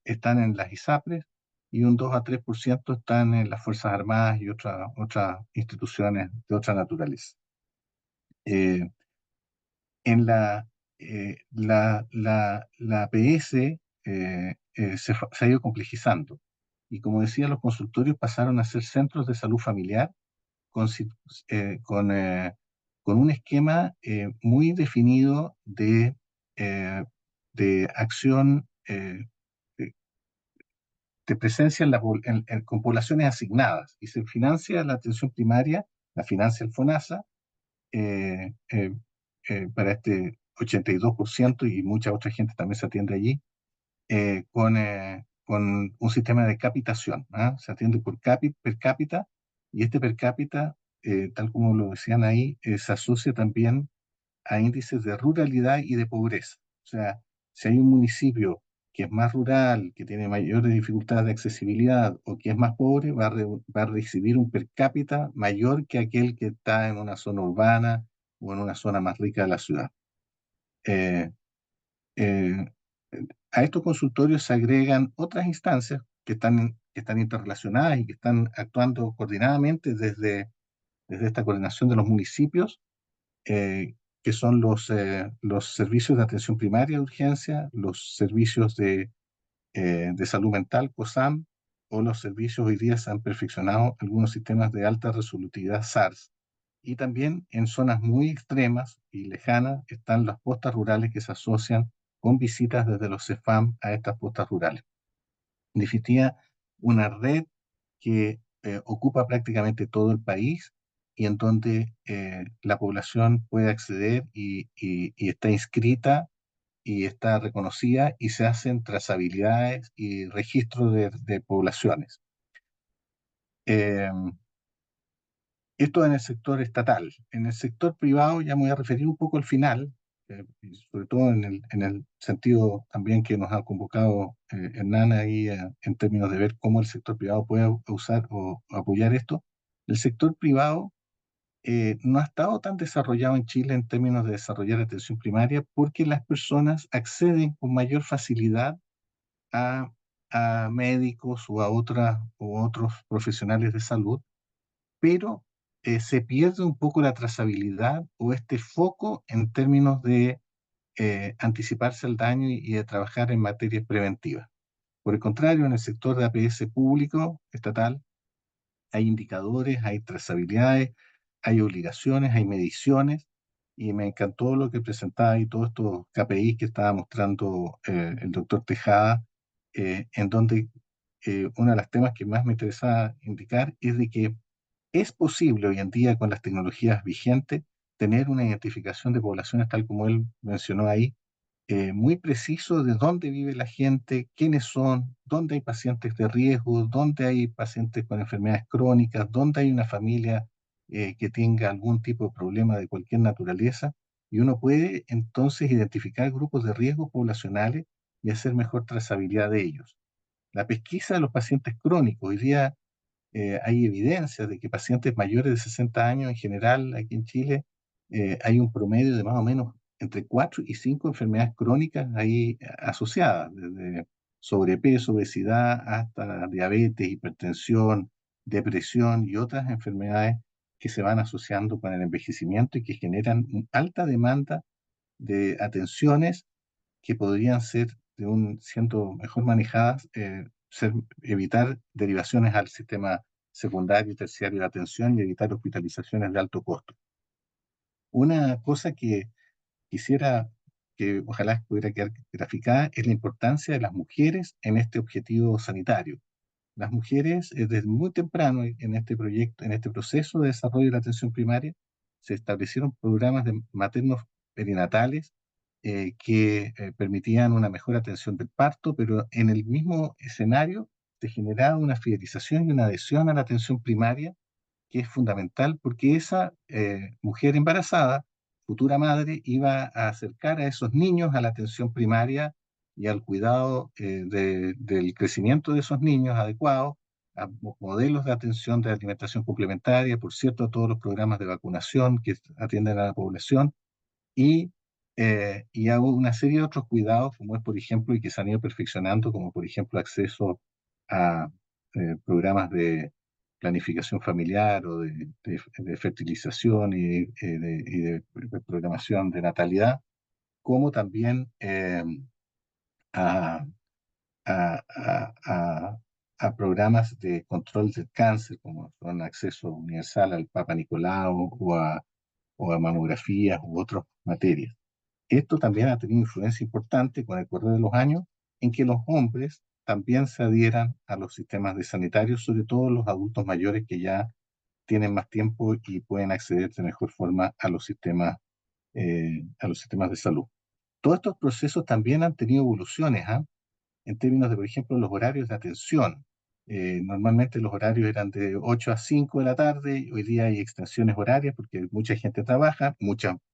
están en las ISAPRES, y un 2-3% están en las Fuerzas Armadas y otras instituciones de otra naturaleza. En la APS se ha ido complejizando. Y como decía, los consultorios pasaron a ser centros de salud familiar con, eh, con, eh, con un esquema muy definido eh, de acción, de, de presencia con poblaciones asignadas. Y se financia la atención primaria, la financia el FONASA, eh, eh, para este 82% y mucha otra gente también se atiende allí, con un sistema de capitación. ¿Ah? Se atiende per cápita y este per cápita, tal como lo decían ahí, se asocia también a índices de ruralidad y de pobreza. O sea, si hay un municipio que es más rural, que tiene mayores dificultades de accesibilidad o que es más pobre, va a recibir un per cápita mayor que aquel que está en una zona urbana o en una zona más rica de la ciudad. Eh, eh, a estos consultorios se agregan otras instancias que están interrelacionadas y que están actuando coordinadamente desde esta coordinación de los municipios, que son los servicios de atención primaria de urgencia, los servicios de salud mental, COSAM, o los servicios hoy día se han perfeccionado algunos sistemas de alta resolutividad SARS. Y también en zonas muy extremas y lejanas están las postas rurales que se asocian con visitas desde los CEFAM a estas postas rurales. En definitiva, una red que ocupa prácticamente todo el país y en donde la población puede acceder y está inscrita y está reconocida y se hacen trazabilidades y registros de poblaciones. Eh, Esto en el sector estatal. En el sector privado ya me voy a referir un poco al final, y sobre todo en el sentido también que nos ha convocado Hernán ahí en términos de ver cómo el sector privado puede usar o apoyar esto. El sector privado no ha estado tan desarrollado en Chile en términos de desarrollar atención primaria porque las personas acceden con mayor facilidad a, a médicos o a otros profesionales de salud, pero se pierde un poco la trazabilidad o este foco en términos de anticiparse al daño y de trabajar en materias preventivas. Por el contrario, en el sector de APS público, estatal, hay indicadores, hay trazabilidades, hay obligaciones, hay mediciones, y me encantó lo que presentaba y todos estos KPIs que estaba mostrando el doctor Tejada, en donde uno de los temas que más me interesaba indicar es de que es posible hoy en día con las tecnologías vigentes tener una identificación de poblaciones tal como él mencionó ahí, muy preciso de dónde vive la gente, quiénes son, dónde hay pacientes de riesgo, dónde hay pacientes con enfermedades crónicas, dónde hay una familia que tenga algún tipo de problema de cualquier naturaleza, y uno puede entonces identificar grupos de riesgo poblacionales y hacer mejor trazabilidad de ellos. La pesquisa de los pacientes crónicos, hoy día hay evidencia de que pacientes mayores de 60 años en general aquí en Chile hay un promedio de más o menos entre 4 y 5 enfermedades crónicas ahí asociadas, desde sobrepeso, obesidad, hasta diabetes, hipertensión, depresión y otras enfermedades que se van asociando con el envejecimiento y que generan alta demanda de atenciones que podrían ser, siendo mejor manejadas, evitar derivaciones al sistema secundario y terciario de atención y evitar hospitalizaciones de alto costo. Una cosa que quisiera que ojalá pudiera quedar graficada es la importancia de las mujeres en este objetivo sanitario. Las mujeres, desde muy temprano en este proyecto, en este proceso de desarrollo de la atención primaria, se establecieron programas de maternos perinatales que permitían una mejor atención del parto, pero en el mismo escenario se generaba una fidelización y una adhesión a la atención primaria que es fundamental porque esa mujer embarazada, futura madre, iba a acercar a esos niños a la atención primaria y al cuidado del crecimiento de esos niños adecuados, a modelos de atención de alimentación complementaria, por cierto, a todos los programas de vacunación que atienden a la población y hago una serie de otros cuidados, como es, por ejemplo, y que se han ido perfeccionando, como por ejemplo acceso a programas de planificación familiar o de fertilización y de programación de natalidad, como también a, a programas de control del cáncer, como son acceso universal al Papa Nicolau o a mamografías u otras materias. Esto también ha tenido influencia importante con el correr de los años en que los hombres también se adhieran a los sistemas de sanitarios, sobre todo los adultos mayores que ya tienen más tiempo y pueden acceder de mejor forma a los sistemas de salud. Todos estos procesos también han tenido evoluciones, ¿ah? En términos de, por ejemplo, los horarios de atención. Normalmente los horarios eran de 8 a 5 de la tarde, hoy día hay extensiones horarias porque mucha gente trabaja,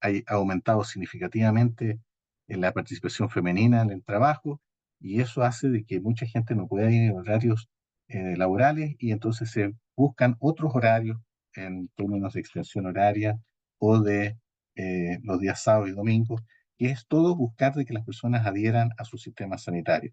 ha aumentado significativamente en la participación femenina en el trabajo, y eso hace de que mucha gente no pueda ir en horarios laborales, y entonces se buscan otros horarios en términos de extensión horaria o de los días sábados y domingos, que es todo buscar de que las personas adhieran a su sistema sanitario.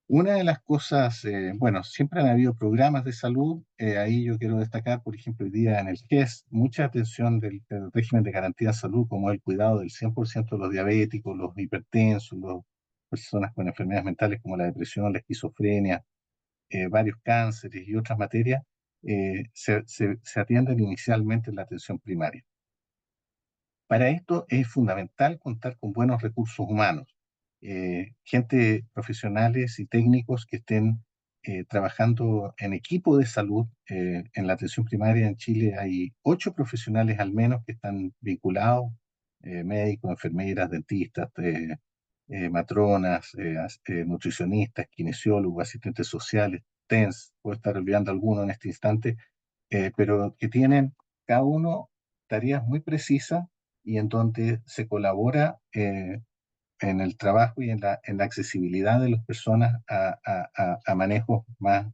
Una de las cosas, bueno, siempre han habido programas de salud, ahí yo quiero destacar, por ejemplo, hoy día en el GES, mucha atención del régimen de garantía de salud, como el cuidado del 100% de los diabéticos, los hipertensos, las personas con enfermedades mentales como la depresión, la esquizofrenia, varios cánceres y otras materias, se atienden inicialmente en la atención primaria. Para esto es fundamental contar con buenos recursos humanos, gente profesionales y técnicos que estén trabajando en equipo de salud. En la atención primaria en Chile hay 8 profesionales al menos que están vinculados, médicos, enfermeras, dentistas, matronas, nutricionistas, kinesiólogos, asistentes sociales, TENS, puedo estar olvidando alguno en este instante, pero que tienen cada uno tareas muy precisas y en donde se colabora en el trabajo y en la accesibilidad de las personas a manejos más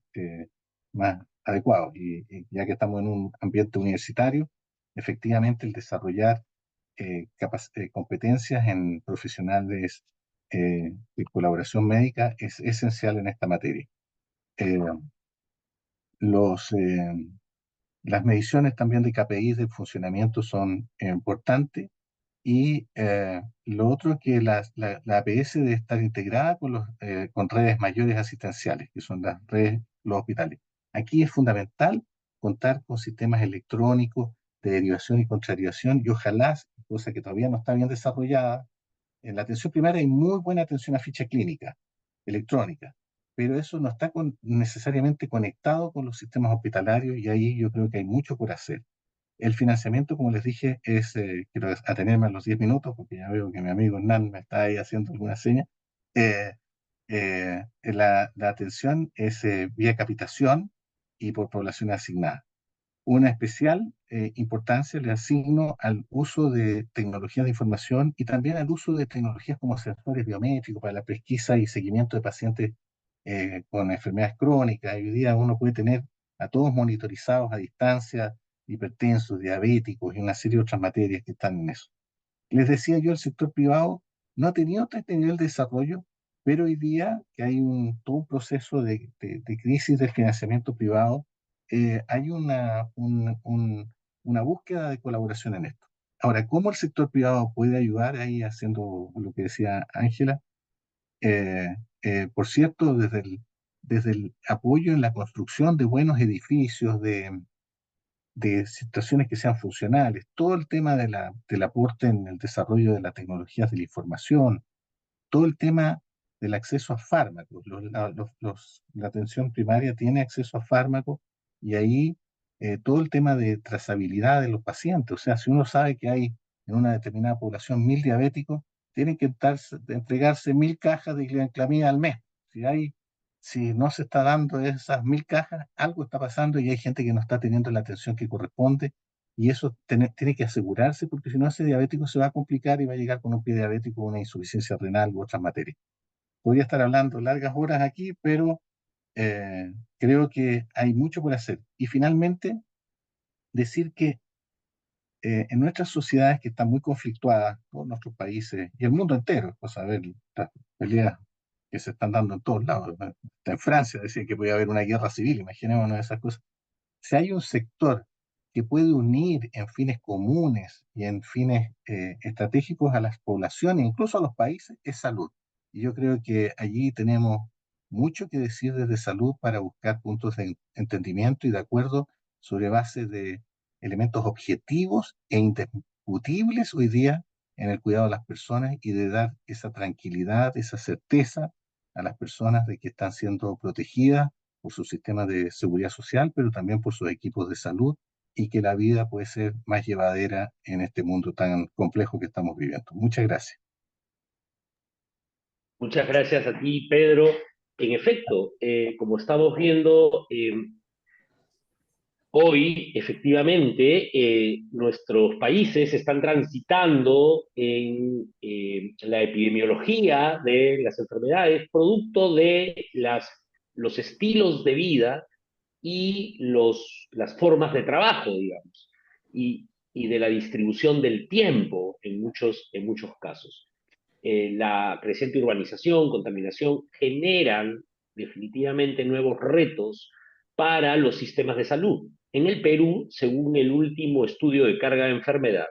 adecuados. Y ya que estamos en un ambiente universitario, efectivamente el desarrollar competencias en profesionales de colaboración médica es esencial en esta materia. Eh, los, las mediciones también de KPIs de funcionamiento son importantes. Y lo otro es que la APS debe estar integrada con redes mayores asistenciales, que son las redes, los hospitales. Aquí es fundamental contar con sistemas electrónicos de derivación y contraderivación, y ojalá, cosa que todavía no está bien desarrollada, en la atención primaria hay muy buena atención a ficha clínica electrónica, pero eso no está necesariamente conectado con los sistemas hospitalarios, y ahí yo creo que hay mucho por hacer. El financiamiento, como les dije, quiero atenerme a los 10 minutos, porque ya veo que mi amigo Hernán me está ahí haciendo alguna seña. La atención es vía capitación y por población asignada. Una especial importancia le asigno al uso de tecnologías de información y también al uso de tecnologías como sensores biométricos para la pesquisa y seguimiento de pacientes con enfermedades crónicas. Hoy día uno puede tener a todos monitorizados a distancia, hipertensos, diabéticos y una serie de otras materias que están en eso. Les decía yo, el sector privado no ha tenido este nivel de desarrollo, pero hoy día que hay todo un proceso de crisis del financiamiento privado, hay una búsqueda de colaboración en esto. Ahora, ¿cómo el sector privado puede ayudar ahí haciendo lo que decía Ángela? Por cierto, desde el apoyo en la construcción de buenos edificios, de situaciones que sean funcionales, todo el tema del aporte en el desarrollo de las tecnologías de la información, todo el tema del acceso a fármacos. La atención primaria tiene acceso a fármacos, y ahí todo el tema de trazabilidad de los pacientes. O sea, si uno sabe que hay en una determinada población 1000 diabéticos, tienen que entregarse 1000 cajas de glibenclamida al mes. Si no se está dando esas 1000 cajas, algo está pasando y hay gente que no está teniendo la atención que corresponde, y eso tiene que asegurarse, porque si no, ese diabético se va a complicar y va a llegar con un pie diabético, una insuficiencia renal u otras materias. Podría estar hablando largas horas aquí, pero creo que hay mucho por hacer. Y finalmente, decir que en nuestras sociedades que están muy conflictuadas, todos nuestros países y el mundo entero, pues a ver, las peleas que se están dando en todos lados. En Francia decía que podía haber una guerra civil, imaginémonos esas cosas. Si hay un sector que puede unir en fines comunes y en fines estratégicos a las poblaciones, incluso a los países, es salud. Y yo creo que allí tenemos mucho que decir desde salud para buscar puntos de entendimiento y de acuerdo sobre base de elementos objetivos e indiscutibles hoy día en el cuidado de las personas y de dar esa tranquilidad, esa certeza a las personas de que están siendo protegidas por su sistema de seguridad social, pero también por sus equipos de salud y que la vida puede ser más llevadera en este mundo tan complejo que estamos viviendo. Muchas gracias. Muchas gracias a ti, Pedro. En efecto, como estamos viendo, hoy, efectivamente, nuestros países están transitando en la epidemiología de las enfermedades, producto de los estilos de vida y las formas de trabajo, digamos, y de la distribución del tiempo en muchos casos. La creciente urbanización, contaminación, generan definitivamente nuevos retos para los sistemas de salud. En el Perú, según el último estudio de carga de enfermedad,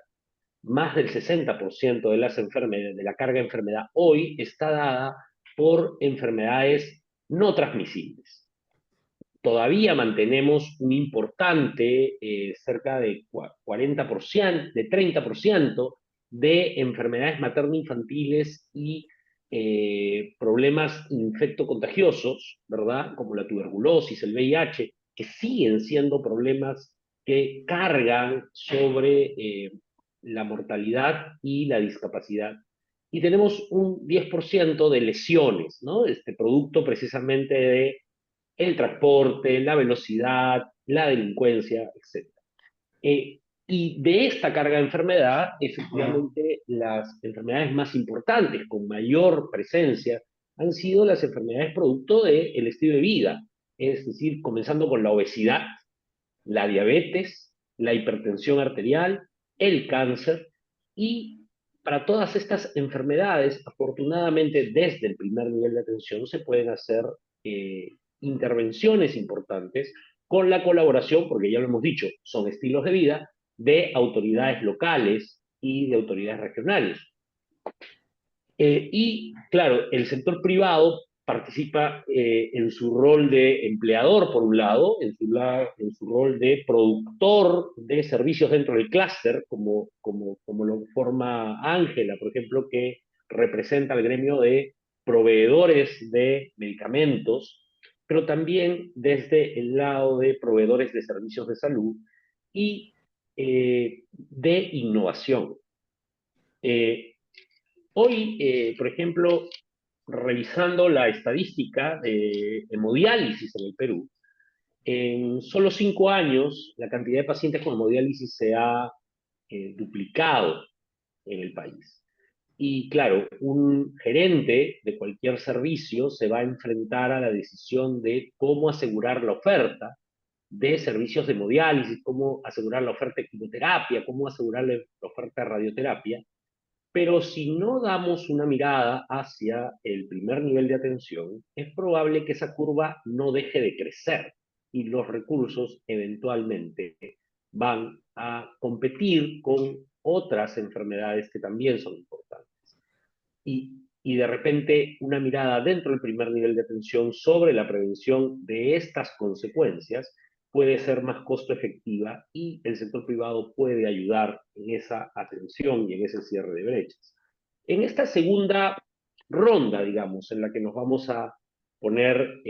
más del 60% de la carga de enfermedad hoy está dada por enfermedades no transmisibles. Todavía mantenemos un importante, cerca de 40%, de 30% de enfermedades materno-infantiles y problemas infectocontagiosos, ¿verdad? Como la tuberculosis, el VIH, que siguen siendo problemas que cargan sobre la mortalidad y la discapacidad. Y tenemos un 10% de lesiones, ¿no? Producto precisamente de el transporte, la velocidad, la delincuencia, etc. Y de esta carga de enfermedad, efectivamente, las enfermedades más importantes, con mayor presencia, han sido las enfermedades producto del estilo de vida, es decir, comenzando con la obesidad, la diabetes, la hipertensión arterial, el cáncer, y para todas estas enfermedades, afortunadamente, desde el primer nivel de atención se pueden hacer intervenciones importantes con la colaboración, porque ya lo hemos dicho, son estilos de vida, de autoridades locales y de autoridades regionales. Y claro, el sector privado participa en su rol de empleador, por un lado, en su rol de productor de servicios dentro del clúster, como lo forma Ángela, por ejemplo, que representa el gremio de proveedores de medicamentos, pero también desde el lado de proveedores de servicios de salud y de innovación. Hoy, por ejemplo, revisando la estadística de hemodiálisis en el Perú, en solo 5 años la cantidad de pacientes con hemodiálisis se ha duplicado en el país. Y claro, un gerente de cualquier servicio se va a enfrentar a la decisión de cómo asegurar la oferta de servicios de hemodiálisis, cómo asegurar la oferta de quimioterapia, cómo asegurar la oferta de radioterapia. Pero si no damos una mirada hacia el primer nivel de atención, es probable que esa curva no deje de crecer y los recursos eventualmente van a competir con otras enfermedades que también son importantes. Y de repente una mirada dentro del primer nivel de atención sobre la prevención de estas consecuencias puede ser más costo efectiva y el sector privado puede ayudar en esa atención y en ese cierre de brechas. En esta segunda ronda, digamos, en la que nos vamos a poner,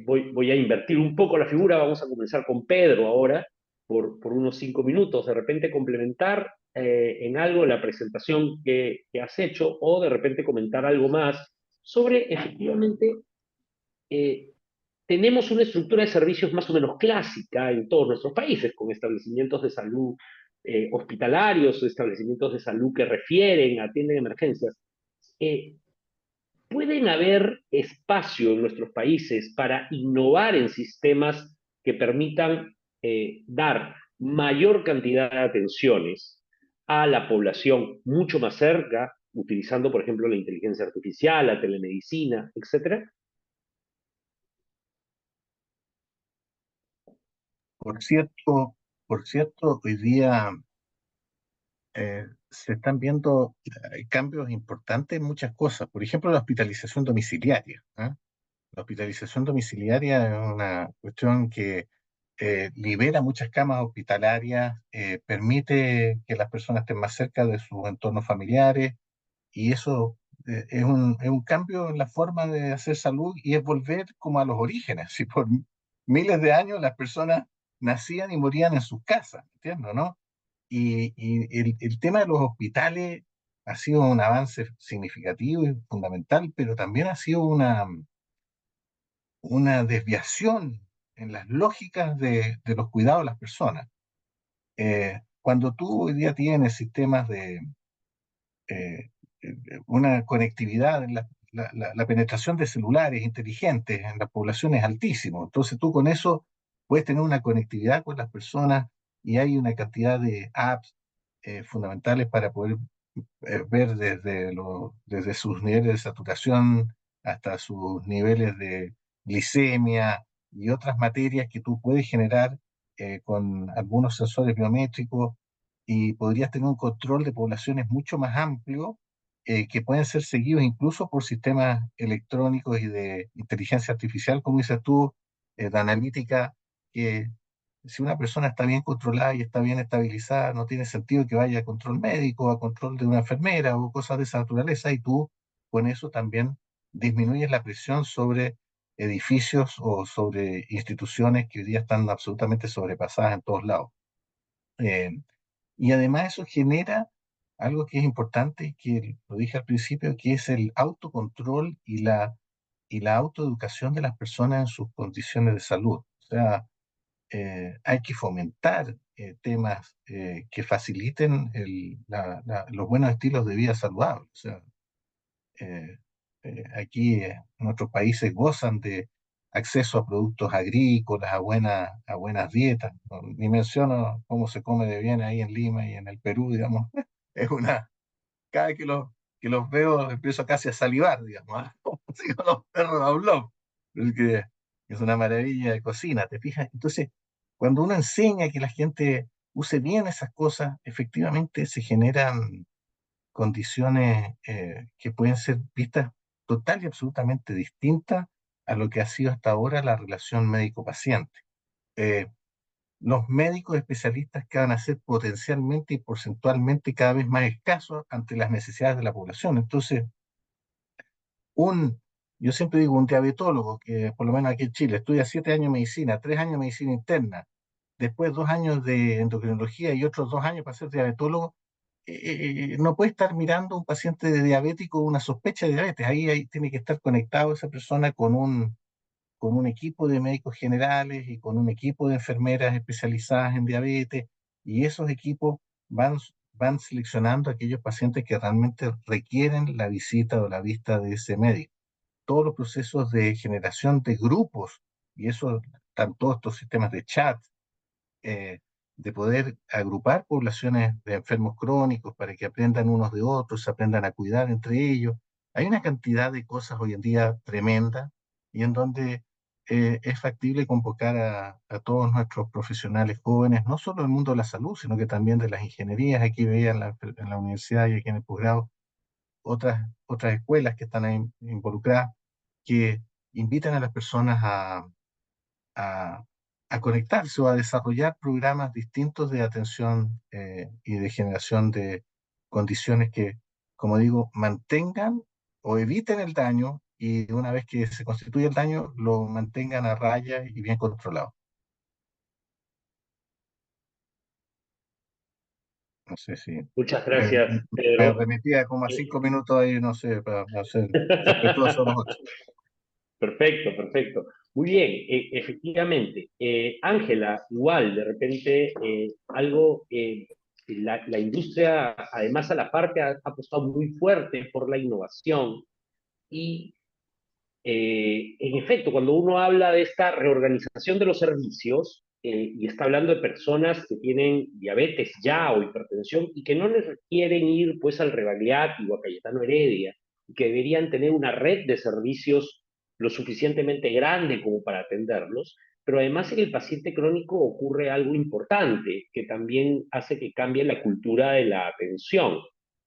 voy a invertir un poco la figura, vamos a comenzar con Pedro ahora, por unos 5 minutos, de repente complementar en algo la presentación que has hecho o de repente comentar algo más sobre, efectivamente, tenemos una estructura de servicios más o menos clásica en todos nuestros países, con establecimientos de salud hospitalarios, establecimientos de salud que refieren, atienden emergencias. ¿Pueden haber espacio en nuestros países para innovar en sistemas que permitan dar mayor cantidad de atenciones a la población mucho más cerca, utilizando, por ejemplo, la inteligencia artificial, la telemedicina, etcétera? por cierto, hoy día se están viendo cambios importantes en muchas cosas. Por ejemplo, la hospitalización domiciliaria. ¿Ah? La hospitalización domiciliaria es una cuestión que libera muchas camas hospitalarias, permite que las personas estén más cerca de sus entornos familiares, y eso es un cambio en la forma de hacer salud y es volver como a los orígenes. Si por miles de años las personas nacían y morían en sus casas, ¿entiendes, no? Y el tema de los hospitales ha sido un avance significativo y fundamental, pero también ha sido una desviación en las lógicas de los cuidados de las personas. Cuando tú hoy día tienes sistemas de eh, una conectividad, la penetración de celulares inteligentes en la población es altísimo, entonces tú con eso puedes tener una conectividad con las personas y hay una cantidad de apps fundamentales para poder ver desde sus niveles de saturación hasta sus niveles de glicemia y otras materias que tú puedes generar con algunos sensores biométricos, y podrías tener un control de poblaciones mucho más amplio, que pueden ser seguidos incluso por sistemas electrónicos y de inteligencia artificial, como dices tú, de analítica, que si una persona está bien controlada y está bien estabilizada, no tiene sentido que vaya a control médico, a control de una enfermera o cosas de esa naturaleza, y tú con eso también disminuyes la presión sobre edificios o sobre instituciones que hoy día están absolutamente sobrepasadas en todos lados. Eh, y además eso genera algo que es importante, que lo dije al principio, que es el autocontrol y la autoeducación de las personas en sus condiciones de salud. O sea, hay que fomentar temas que faciliten los buenos estilos de vida saludables. O sea, eh, aquí nuestros países gozan de acceso a productos agrícolas, a buenas dietas. No, ni menciono cómo se come de bien ahí en Lima y en el Perú, digamos. Es una, cada que los veo empiezo casi a salivar, digamos, ¿ah? Así con los perros a blog, porque es una maravilla de cocina, ¿te fijas? Entonces, cuando uno enseña que la gente use bien esas cosas, efectivamente se generan condiciones que pueden ser vistas total y absolutamente distintas a lo que ha sido hasta ahora la relación médico-paciente. Eh, los médicos especialistas que van a ser potencialmente y porcentualmente cada vez más escasos ante las necesidades de la población. Entonces, un, yo siempre digo, un diabetólogo, que por lo menos aquí en Chile estudia 7 años de medicina, 3 años de medicina interna, después 2 años de endocrinología y otros 2 años para ser diabetólogo, no puede estar mirando a un paciente de diabético una sospecha de diabetes. Ahí tiene que estar conectado esa persona con un equipo de médicos generales y con un equipo de enfermeras especializadas en diabetes, y esos equipos van seleccionando a aquellos pacientes que realmente requieren la visita o la vista de ese médico. Todos los procesos de generación de grupos, y eso están todos estos sistemas de chat, eh, de poder agrupar poblaciones de enfermos crónicos para que aprendan unos de otros, se aprendan a cuidar entre ellos. Hay una cantidad de cosas hoy en día tremenda, y en donde es factible convocar a todos nuestros profesionales jóvenes, no solo del mundo de la salud, sino que también de las ingenierías. Aquí veía en la universidad y aquí en el posgrado otras escuelas que están ahí involucradas, que invitan a las personas a, a conectarse o a desarrollar programas distintos de atención y de generación de condiciones que, como digo, mantengan o eviten el daño, y una vez que se constituye el daño, lo mantengan a raya y bien controlado. No sé si Muchas me, gracias, me Pedro. remitía como a Eh, 5 minutos ahí, no sé, para ser respetuoso de los otros. Perfecto, perfecto. Muy bien, efectivamente. Ángela, igual, de repente, la industria, además a la parte, ha apostado muy fuerte por la innovación y, en efecto, cuando uno habla de esta reorganización de los servicios, y está hablando de personas que tienen diabetes ya o hipertensión y que no les requieren ir pues al Rebagliati o a Cayetano Heredia, y que deberían tener una red de servicios lo suficientemente grande como para atenderlos, pero además en el paciente crónico ocurre algo importante que también hace que cambie la cultura de la atención.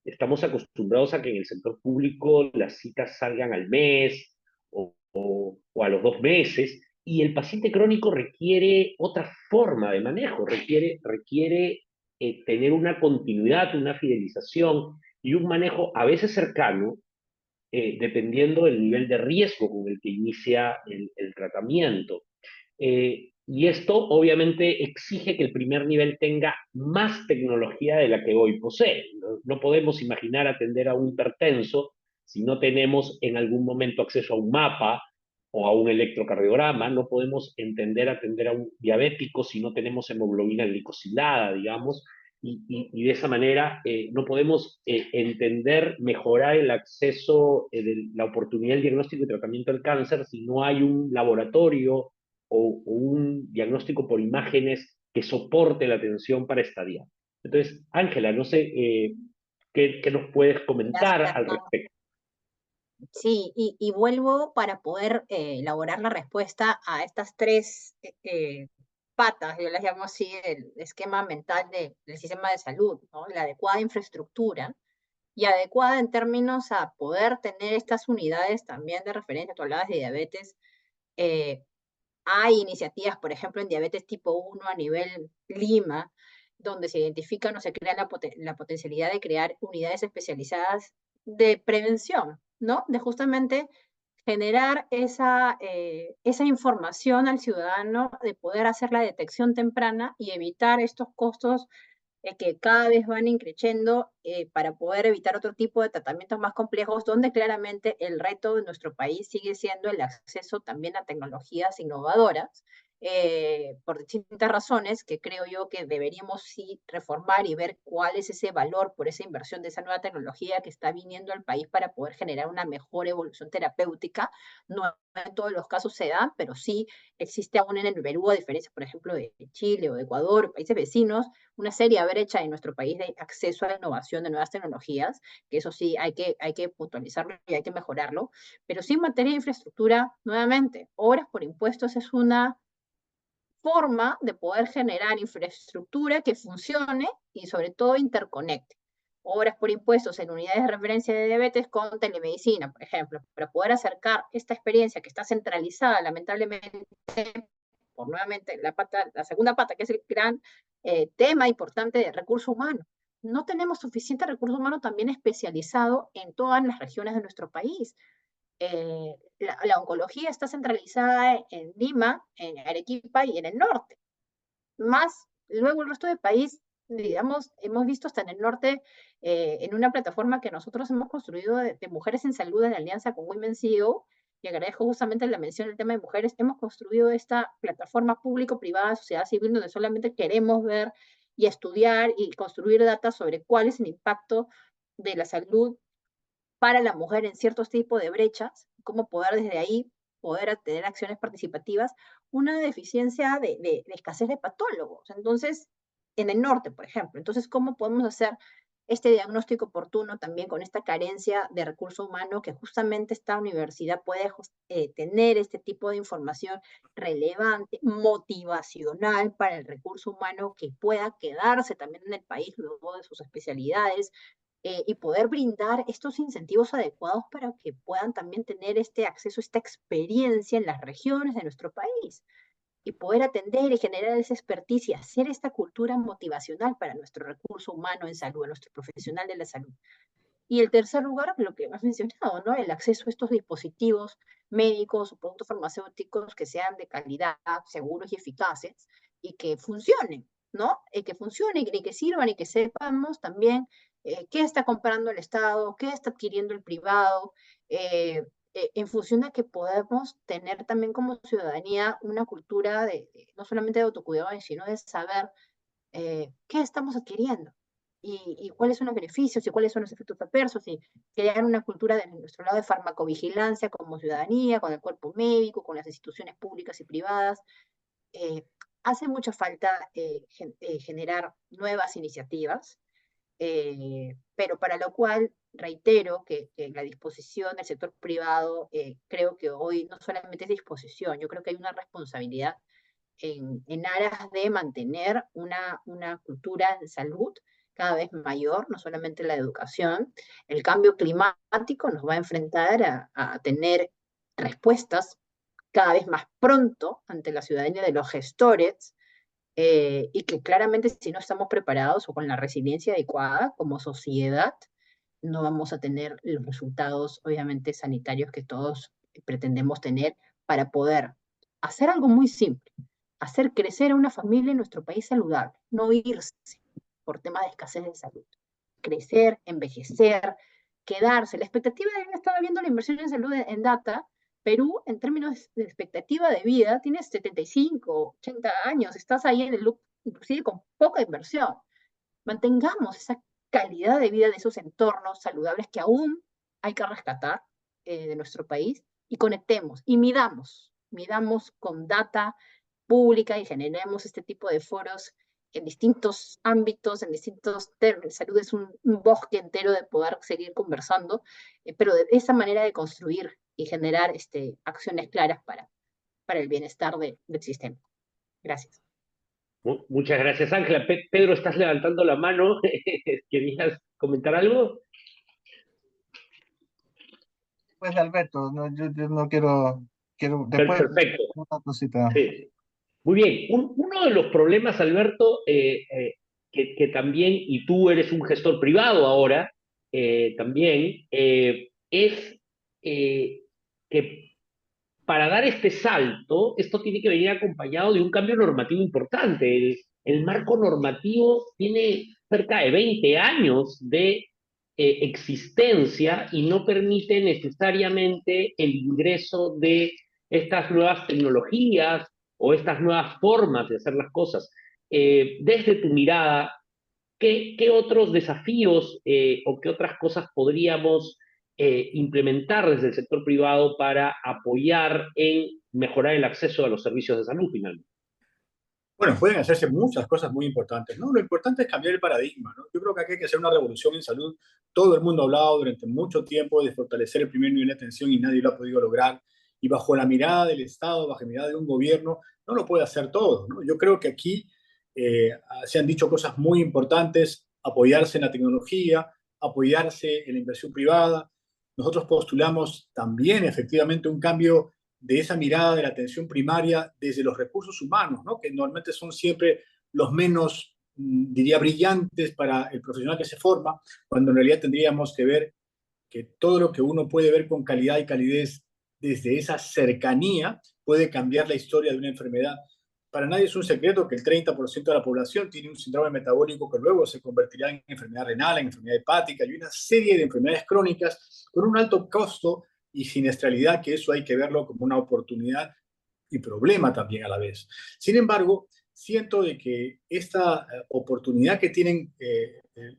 Estamos acostumbrados a que en el sector público las citas salgan al mes o a los 2 meses, y el paciente crónico requiere otra forma de manejo, requiere tener una continuidad, una fidelización y un manejo a veces cercano, dependiendo del nivel de riesgo con el que inicia el tratamiento. Y esto obviamente exige que el primer nivel tenga más tecnología de la que hoy posee. No podemos imaginar atender a un hipertenso si no tenemos en algún momento acceso a un mapa o a un electrocardiograma. No podemos atender a un diabético si no tenemos hemoglobina glicosilada, digamos. Y de esa manera no podemos mejorar el acceso, la oportunidad del diagnóstico y tratamiento del cáncer si no hay un laboratorio o un diagnóstico por imágenes que soporte la atención para estadiar. Entonces, Ángela, no sé qué nos puedes comentar Gracias, al Hernán. respecto. Sí, y vuelvo para poder elaborar la respuesta a estas tres patas, yo las llamo así, del esquema mental del sistema de salud, ¿no? La adecuada infraestructura y adecuada en términos a poder tener estas unidades también de referencia. Tú hablabas de diabetes. eh, Hay iniciativas, por ejemplo, en diabetes tipo 1 a nivel Lima, donde se identifican o se crea la potencialidad de crear unidades especializadas de prevención, ¿no? De justamente generar esa información al ciudadano, de poder hacer la detección temprana y evitar estos costos que cada vez van increciendo para poder evitar otro tipo de tratamientos más complejos, donde claramente el reto de nuestro país sigue siendo el acceso también a tecnologías innovadoras, por distintas razones que creo yo que deberíamos sí reformar y ver cuál es ese valor por esa inversión de esa nueva tecnología que está viniendo al país para poder generar una mejor evolución terapéutica. No en todos los casos se da, pero sí existe aún en el Perú, a diferencia, por ejemplo, de Chile o de Ecuador, países vecinos, una seria brecha en nuestro país de acceso a la innovación de nuevas tecnologías, que eso sí hay que puntualizarlo y hay que mejorarlo, pero sí en materia de infraestructura, nuevamente, obras por impuestos es una forma de poder generar infraestructura que funcione y sobre todo interconecte. Obras por impuestos en unidades de referencia de diabetes con telemedicina, por ejemplo, para poder acercar esta experiencia que está centralizada lamentablemente por nuevamente la segunda pata, que es el gran tema importante de recurso humano. No tenemos suficiente recurso humano también especializado en todas las regiones de nuestro país. La oncología está centralizada en Lima, en Arequipa y en el norte. Más luego el resto del país, digamos, hemos visto hasta en el norte, en una plataforma que nosotros hemos construido de mujeres en salud en alianza con Women CEO, y agradezco justamente la mención del tema de mujeres, hemos construido esta plataforma público-privada, sociedad civil, donde solamente queremos ver y estudiar y construir datos sobre cuál es el impacto de la salud para la mujer en ciertos tipos de brechas, cómo poder desde ahí poder tener acciones participativas, una deficiencia de escasez de patólogos. Entonces, en el norte, por ejemplo, entonces, ¿cómo podemos hacer este diagnóstico oportuno también con esta carencia de recurso humano que justamente esta universidad puede tener este tipo de información relevante, motivacional para el recurso humano que pueda quedarse también en el país luego de sus especialidades, y poder brindar estos incentivos adecuados para que puedan también tener este acceso, esta experiencia en las regiones de nuestro país y poder atender y generar esa expertise y hacer esta cultura motivacional para nuestro recurso humano en salud, nuestro profesional de la salud. Y el tercer lugar, lo que has mencionado, ¿no? El acceso a estos dispositivos médicos o productos farmacéuticos que sean de calidad, seguros y eficaces y que funcionen, ¿no? Que funcionen y que sirvan y que sepamos también qué está comprando el Estado, qué está adquiriendo el privado, en función de que podemos tener también como ciudadanía una cultura no solamente de autocuidado, sino de saber qué estamos adquiriendo y cuáles son los beneficios y cuáles son los efectos adversos y crear una cultura de nuestro lado de farmacovigilancia como ciudadanía, con el cuerpo médico, con las instituciones públicas y privadas. Eh, Hace mucha falta generar nuevas iniciativas, pero para lo cual reitero que la disposición del sector privado creo que hoy no solamente es disposición, yo creo que hay una responsabilidad en aras de mantener una cultura de salud cada vez mayor, no solamente la educación. El cambio climático nos va a enfrentar a tener respuestas cada vez más pronto ante la ciudadanía de los gestores, y que claramente si no estamos preparados o con la resiliencia adecuada como sociedad, no vamos a tener los resultados, obviamente, sanitarios que todos pretendemos tener para poder hacer algo muy simple, hacer crecer a una familia en nuestro país saludable, no irse por temas de escasez de salud. Crecer, envejecer, quedarse. La expectativa de, estaba viendo la inversión en salud en data, Perú, en términos de expectativa de vida, tienes 75, 80 años, estás ahí en el loop, inclusive con poca inversión. Mantengamos esa calidad de vida de esos entornos saludables que aún hay que rescatar de nuestro país, y conectemos y midamos con data pública y generemos este tipo de foros en distintos ámbitos, en distintos términos. Salud es un bosque entero de poder seguir conversando, pero de esa manera de construir y generar acciones claras para el bienestar del sistema. Gracias. Muchas gracias, Ángela. Pedro, estás levantando la mano. ¿Querías comentar algo? Pues Alberto, no, yo no quiero después Perfecto. una cosita. Sí. Muy bien. Uno de los problemas, Alberto, que también, y tú eres un gestor privado ahora, también, es que para dar este salto, esto tiene que venir acompañado de un cambio normativo importante. El marco normativo tiene cerca de 20 años de existencia y no permite necesariamente el ingreso de estas nuevas tecnologías o estas nuevas formas de hacer las cosas. Desde tu mirada, ¿qué otros desafíos o qué otras cosas podríamos implementar desde el sector privado para apoyar en mejorar el acceso a los servicios de salud finalmente? Bueno, pueden hacerse muchas cosas muy importantes, ¿no? Lo importante es cambiar el paradigma, ¿no? Yo creo que aquí hay que hacer una revolución en salud. Todo el mundo ha hablado durante mucho tiempo de fortalecer el primer nivel de atención y nadie lo ha podido lograr. Y bajo la mirada del Estado, bajo la mirada de un gobierno, no lo puede hacer todo, ¿no? Yo creo que aquí se han dicho cosas muy importantes: apoyarse en la tecnología, apoyarse en la inversión privada. Nosotros postulamos también efectivamente un cambio de esa mirada de la atención primaria desde los recursos humanos, ¿no? Que normalmente son siempre los menos, diría, brillantes para el profesional que se forma, cuando en realidad tendríamos que ver que todo lo que uno puede ver con calidad y calidez desde esa cercanía puede cambiar la historia de una enfermedad. Para nadie es un secreto que el 30% de la población tiene un síndrome metabólico que luego se convertirá en enfermedad renal, en enfermedad hepática y una serie de enfermedades crónicas con un alto costo y siniestralidad, que eso hay que verlo como una oportunidad y problema también a la vez. Sin embargo, siento de que esta oportunidad que tienen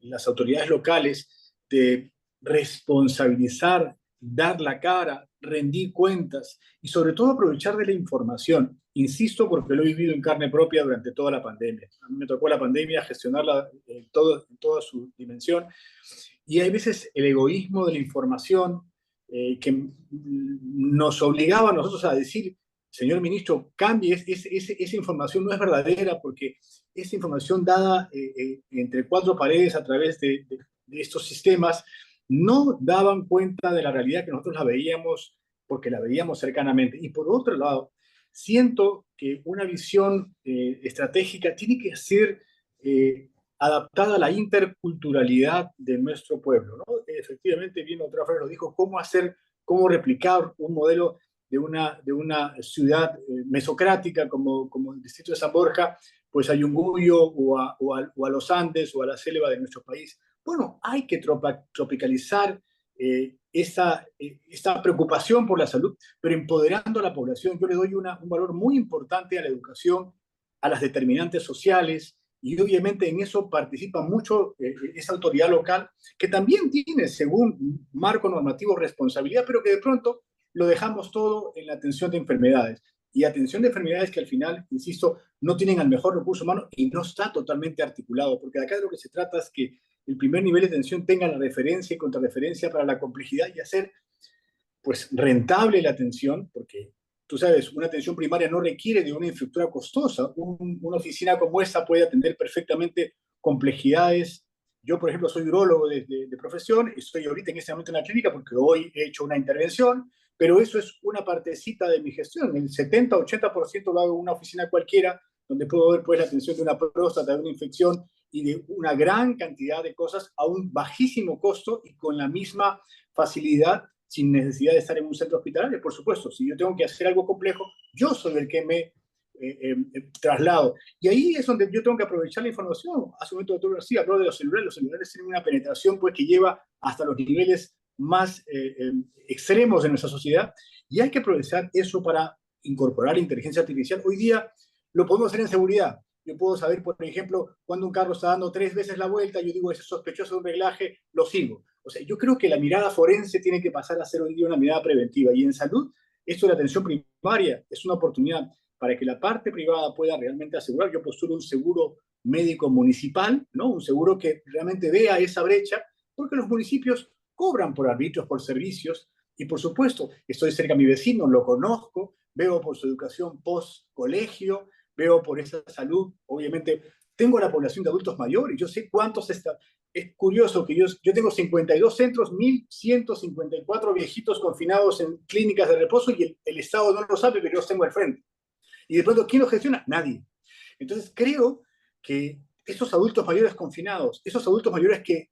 las autoridades locales de responsabilizar, dar la cara, rendir cuentas y sobre todo aprovechar de la información. Insisto, porque lo he vivido en carne propia durante toda la pandemia. A mí me tocó la pandemia gestionarla en toda su dimensión, y hay veces el egoísmo de la información que nos obligaba a nosotros a decir: señor ministro, cambie, esa información no es verdadera, porque esa información dada entre cuatro paredes a través de estos sistemas no daban cuenta de la realidad que nosotros la veíamos, porque la veíamos cercanamente. Y por otro lado, siento que una visión estratégica tiene que ser adaptada a la interculturalidad de nuestro pueblo, ¿no? Efectivamente, bien otra vez lo dijo: cómo replicar un modelo de una ciudad mesocrática como el distrito de San Borja, pues a Yunguyo o a los Andes o a la selva de nuestro país. Bueno, hay que tropicalizar esta preocupación por la salud, pero empoderando a la población. Yo le doy un valor muy importante a la educación, a las determinantes sociales, y obviamente en eso participa mucho esa autoridad local, que también tiene, según marco normativo, responsabilidad, pero que de pronto lo dejamos todo en la atención de enfermedades. Y atención de enfermedades que al final, insisto, no tienen al mejor recurso humano y no está totalmente articulado, porque de acá de lo que se trata es que el primer nivel de atención tenga la referencia y contrarreferencia para la complejidad y hacer pues rentable la atención, porque tú sabes, una atención primaria no requiere de una infraestructura costosa. Una oficina como esta puede atender perfectamente complejidades. Yo, por ejemplo, soy urólogo de profesión, estoy ahorita en este momento en la clínica porque hoy he hecho una intervención, pero eso es una partecita de mi gestión. El 70-80% lo hago en una oficina cualquiera, donde puedo ver pues, la atención de una próstata, de una infección y de una gran cantidad de cosas a un bajísimo costo y con la misma facilidad, sin necesidad de estar en un centro hospitalario. Por supuesto, si yo tengo que hacer algo complejo, yo soy el que me traslado. Y ahí es donde yo tengo que aprovechar la información. Hace un momento el doctor García habló de los celulares. Los celulares tienen una penetración pues, que lleva hasta los niveles más extremos de nuestra sociedad, y hay que aprovechar eso para incorporar la inteligencia artificial. Hoy día lo podemos hacer en seguridad. Yo puedo saber, por ejemplo, cuando un carro está dando 3 veces la vuelta, yo digo, ese es sospechoso de un reglaje, lo sigo. O sea, yo creo que la mirada forense tiene que pasar a ser hoy día una mirada preventiva. Y en salud, esto de la atención primaria es una oportunidad para que la parte privada pueda realmente asegurar. Yo postulo un seguro médico municipal, ¿no? Un seguro que realmente vea esa brecha, porque los municipios cobran por arbitrios, por servicios, y por supuesto, estoy cerca de mi vecino, lo conozco, veo por su educación post-colegio, veo por esa salud, obviamente, tengo la población de adultos mayores, yo sé cuántos están. Es curioso que yo tengo 52 centros, 1.154 viejitos confinados en clínicas de reposo y el Estado no lo sabe, pero yo los tengo al frente. Y de pronto, ¿quién lo gestiona? Nadie. Entonces, creo que esos adultos mayores confinados, esos adultos mayores que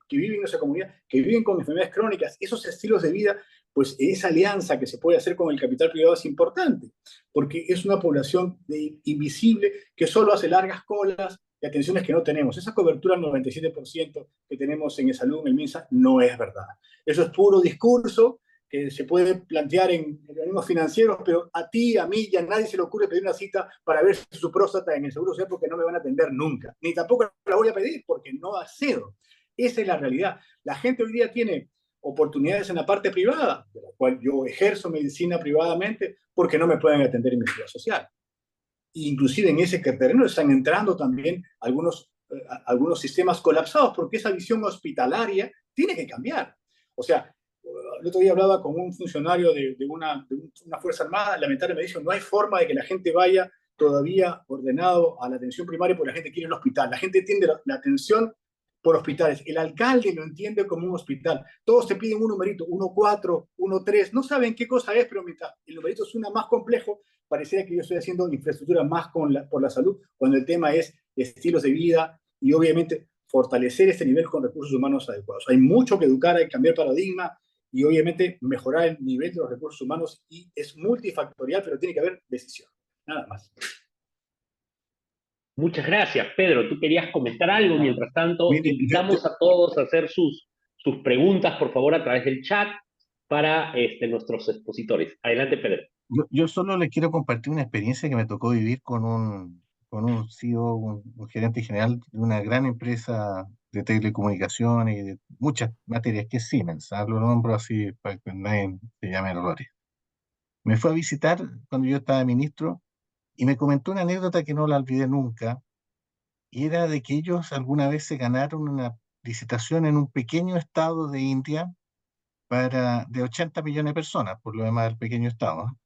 viven en nuestra comunidad, que viven con enfermedades crónicas, esos estilos de vida, pues esa alianza que se puede hacer con el capital privado es importante, porque es una población invisible que solo hace largas colas de atenciones que no tenemos. Esa cobertura al 97% que tenemos en salud en el MINSA no es verdad. Eso es puro discurso que se puede plantear en organismos financieros, pero a ti, a mí, ya a nadie se le ocurre pedir una cita para ver su próstata en el Seguro Social porque no me van a atender nunca. Ni tampoco la voy a pedir porque no accedo. Esa es la realidad. La gente hoy día tiene oportunidades en la parte privada, de la cual yo ejerzo medicina privadamente, porque no me pueden atender en mi seguridad social. Inclusive en ese terreno están entrando también algunos sistemas colapsados, porque esa visión hospitalaria tiene que cambiar. O sea, el otro día hablaba con un funcionario de una Fuerza Armada, lamentablemente me dijo, no hay forma de que la gente vaya todavía ordenado a la atención primaria porque la gente quiere el hospital. La gente entiende la atención por hospitales. El alcalde lo entiende como un hospital. Todos te piden un numerito, 1-4, 1-3. No saben qué cosa es, pero mientras el numerito suena más complejo, pareciera que yo estoy haciendo infraestructura más por la salud, cuando el tema es estilos de vida y obviamente fortalecer este nivel con recursos humanos adecuados. Hay mucho que educar, hay que cambiar paradigma y obviamente mejorar el nivel de los recursos humanos, y es multifactorial, pero tiene que haber decisión. Nada más. Muchas gracias, Pedro. Tú querías comentar algo. Mientras tanto, Mire, invitamos a todos a hacer sus preguntas, por favor, a través del chat para nuestros expositores. Adelante, Pedro. Yo solo les quiero compartir una experiencia que me tocó vivir con un CEO, un gerente general de una gran empresa de telecomunicaciones y de muchas materias, que es Siemens. Lo nombro así para que nadie se llame errores. Me fue a visitar cuando yo estaba ministro y me comentó una anécdota que no la olvidé nunca, y era de que ellos alguna vez se ganaron una licitación en un pequeño estado de India de 80 millones de personas, por lo demás del pequeño estado, ¿no?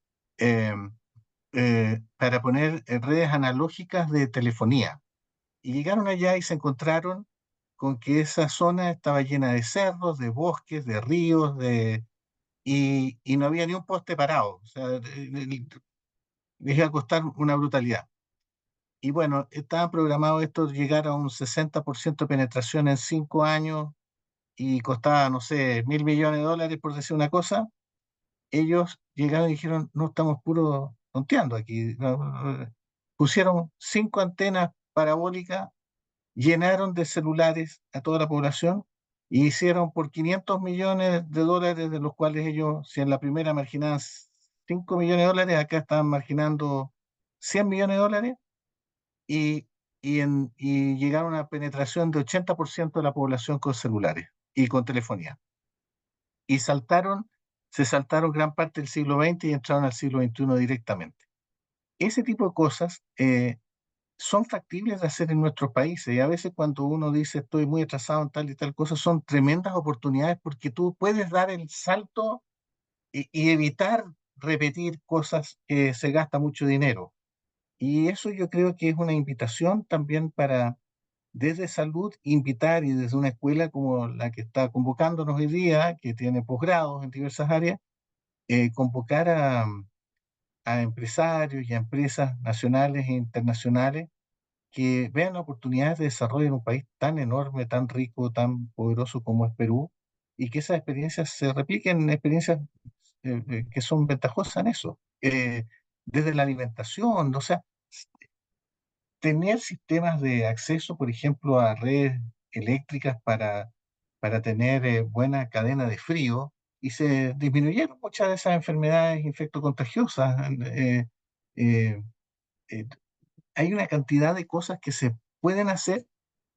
Para poner redes analógicas de telefonía. Y llegaron allá y se encontraron con que esa zona estaba llena de cerros, de bosques, de ríos, y no había ni un poste parado. O sea, les iba a costar una brutalidad. Y bueno, estaba programado esto llegar a un 60% de penetración en 5 años y costaba, no sé, $1.000 millones, por decir una cosa. Ellos llegaron y dijeron, no, estamos puro tonteando aquí. Pusieron 5 antenas parabólicas, llenaron de celulares a toda la población y hicieron por $500 millones, de los cuales ellos, si en la primera marginaban $5 millones, acá estaban marginando $100 millones, y llegaron a una penetración de 80% de la población con celulares y con telefonía. Y se saltaron gran parte del siglo XX y entraron al siglo XXI directamente. Ese tipo de cosas son factibles de hacer en nuestros países, y a veces cuando uno dice estoy muy atrasado en tal y tal cosa, son tremendas oportunidades porque tú puedes dar el salto y evitar repetir cosas que se gasta mucho dinero. Y eso yo creo que es una invitación también para, desde salud, invitar y desde una escuela como la que está convocándonos hoy día, que tiene posgrados en diversas áreas, convocar a empresarios y a empresas nacionales e internacionales que vean oportunidades de desarrollo en un país tan enorme, tan rico, tan poderoso como es Perú, y que esas experiencias se repliquen en experiencias que son ventajosas en eso. Desde la alimentación, o sea, tener sistemas de acceso, por ejemplo, a redes eléctricas para tener buena cadena de frío, y se disminuyeron muchas de esas enfermedades infectocontagiosas. Eh, eh, Hay una cantidad de cosas que se pueden hacer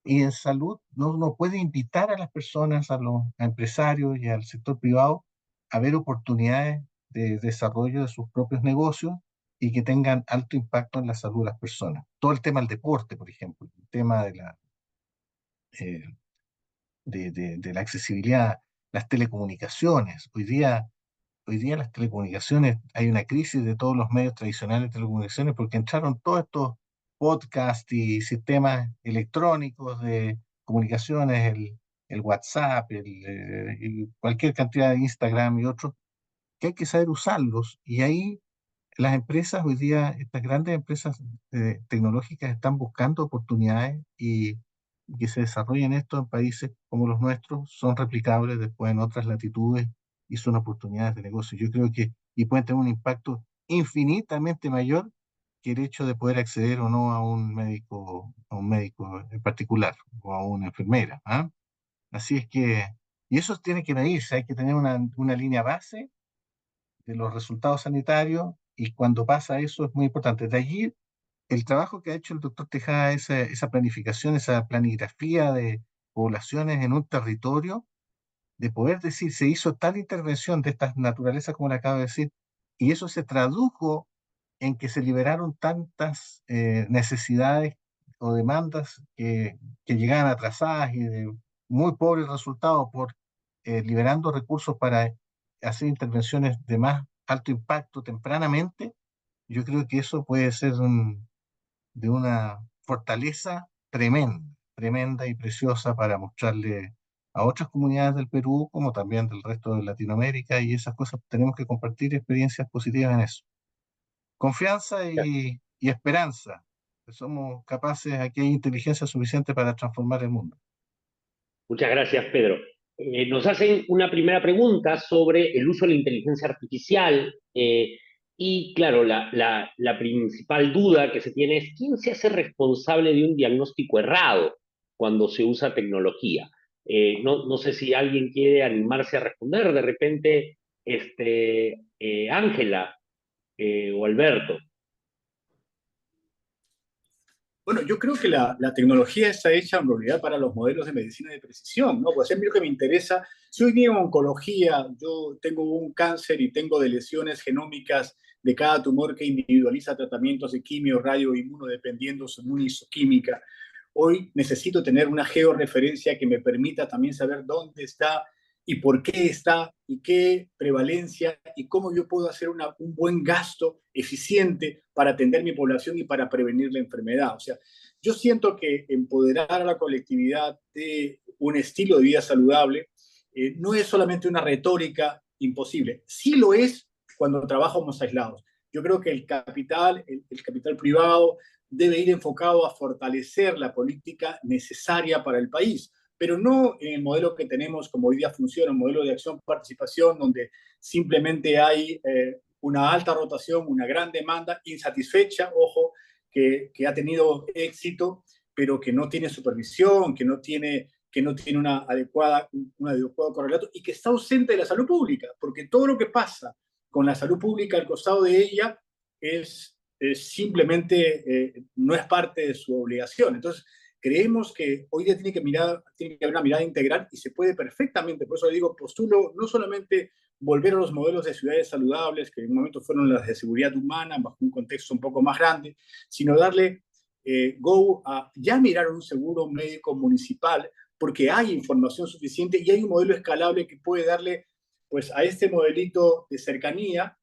y en salud no puede invitar a las personas, a empresarios y al sector privado a ver oportunidades de desarrollo de sus propios negocios y que tengan alto impacto en la salud de las personas. Todo el tema del deporte, por ejemplo, el tema eh, de la accesibilidad, las telecomunicaciones. Hoy día las telecomunicaciones, hay una crisis de todos los medios tradicionales de telecomunicaciones porque entraron todos estos podcasts y sistemas electrónicos de comunicaciones, el WhatsApp, y cualquier cantidad de Instagram y otros, que hay que saber usarlos. Y ahí las empresas hoy día, estas grandes empresas tecnológicas están buscando oportunidades y que se desarrollen esto en países como los nuestros, son replicables después en otras latitudes y son oportunidades de negocio. Yo creo que y pueden tener un impacto infinitamente mayor que el hecho de poder acceder o no a un médico en particular o a una enfermera, ¿ah? Así es que, y eso tiene que medirse, hay que tener una línea base de los resultados sanitarios y cuando pasa eso es muy importante. De allí el trabajo que ha hecho el doctor Tejada, esa planificación, esa planigrafía de poblaciones en un territorio, de poder decir, se hizo tal intervención de estas naturalezas como le acabo de decir, y eso se tradujo en que se liberaron tantas necesidades o demandas que llegaban atrasadas y de muy pobres resultados por liberando recursos para hacer intervenciones de más alto impacto tempranamente. Yo creo que eso puede ser de una fortaleza tremenda, tremenda y preciosa para mostrarle a otras comunidades del Perú, como también del resto de Latinoamérica, y esas cosas tenemos que compartir experiencias positivas en eso. Confianza y esperanza, que somos capaces, aquí hay inteligencia suficiente para transformar el mundo. Muchas gracias, Pedro. Nos hacen una primera pregunta sobre el uso de la inteligencia artificial y, claro, la principal duda que se tiene es ¿quién se hace responsable de un diagnóstico errado cuando se usa tecnología? No sé si alguien quiere animarse a responder, de repente, Ángela o Alberto. Bueno, yo creo que la tecnología está hecha en realidad para los modelos de medicina de precisión, ¿no? Pues a mí lo que me interesa, si hoy día en oncología yo tengo un cáncer y tengo de lesiones genómicas de cada tumor que individualiza tratamientos de quimio, radio, inmuno, dependiendo su inmunistoquímica, hoy necesito tener una georreferencia que me permita también saber dónde está y por qué está y qué prevalencia y cómo yo puedo hacer un buen gasto eficiente para atender mi población y para prevenir la enfermedad. O sea, yo siento que empoderar a la colectividad de un estilo de vida saludable no es solamente una retórica imposible. Sí lo es cuando trabajamos aislados. Yo creo que el capital privado debe ir enfocado a fortalecer la política necesaria para el país, pero no en el modelo que tenemos como hoy día funciona, un modelo de acción-participación donde simplemente hay una alta rotación, una gran demanda insatisfecha, ojo, que ha tenido éxito, pero que no tiene supervisión, que no tiene un adecuado correlato y que está ausente de la salud pública, porque todo lo que pasa con la salud pública al costado de ella simplemente no es parte de su obligación. Entonces, creemos que hoy día tiene que haber una mirada integral y se puede perfectamente, por eso le digo, postulo no solamente volver a los modelos de ciudades saludables, que en un momento fueron las de seguridad humana, bajo un contexto un poco más grande, sino darle go a ya mirar un seguro médico municipal, porque hay información suficiente y hay un modelo escalable que puede darle, pues, a este modelito de cercanía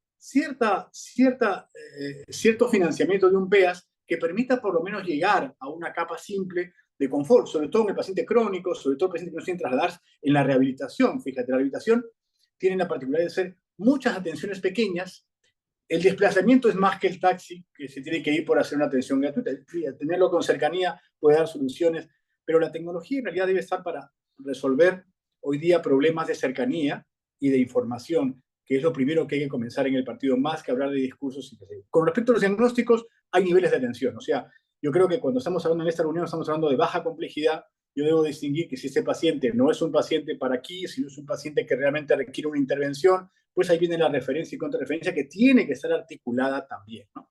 cierto financiamiento de un PEAS que permita por lo menos llegar a una capa simple de confort, sobre todo en el paciente crónico, sobre todo el paciente que no tiene trasladarse en la rehabilitación. Fíjate, la rehabilitación tiene la particularidad de ser muchas atenciones pequeñas. El desplazamiento es más que el taxi, que se tiene que ir por hacer una atención gratuita. Tenerlo con cercanía puede dar soluciones, pero la tecnología en realidad debe estar para resolver hoy día problemas de cercanía y de información, que es lo primero que hay que comenzar en el partido, más que hablar de discursos. Con respecto a los diagnósticos, hay niveles de atención. O sea, yo creo que cuando estamos hablando en esta reunión, estamos hablando de baja complejidad. Yo debo distinguir que si este paciente no es un paciente para aquí, sino es un paciente que realmente requiere una intervención, pues ahí viene la referencia y contrarreferencia que tiene que estar articulada también, ¿no?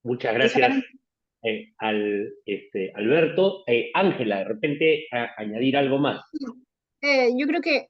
Muchas gracias, Alberto. Ángela, de repente añadir algo más. Yo creo que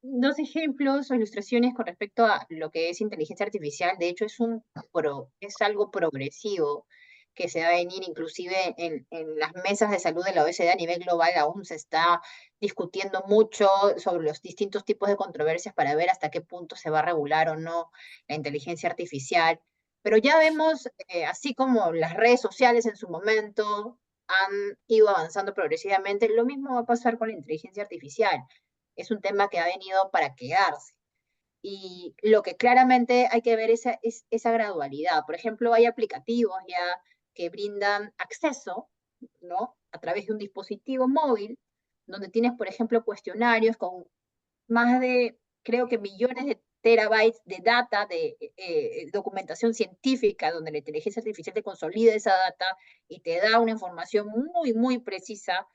dos ejemplos o ilustraciones con respecto a lo que es inteligencia artificial, de hecho es algo progresivo que se va a venir inclusive en las mesas de salud de la OECD a nivel global, aún se está discutiendo mucho sobre los distintos tipos de controversias para ver hasta qué punto se va a regular o no la inteligencia artificial. Pero ya vemos, así como las redes sociales en su momento han ido avanzando progresivamente, lo mismo va a pasar con la inteligencia artificial. Es un tema que ha venido para quedarse. Y lo que claramente hay que ver es esa gradualidad. Por ejemplo, hay aplicativos ya que brindan acceso, ¿no? A través de un dispositivo móvil, donde tienes, por ejemplo, cuestionarios con más de, creo que millones de terabytes de data, de documentación científica, donde la inteligencia artificial te consolida esa data y te da una información muy, muy precisa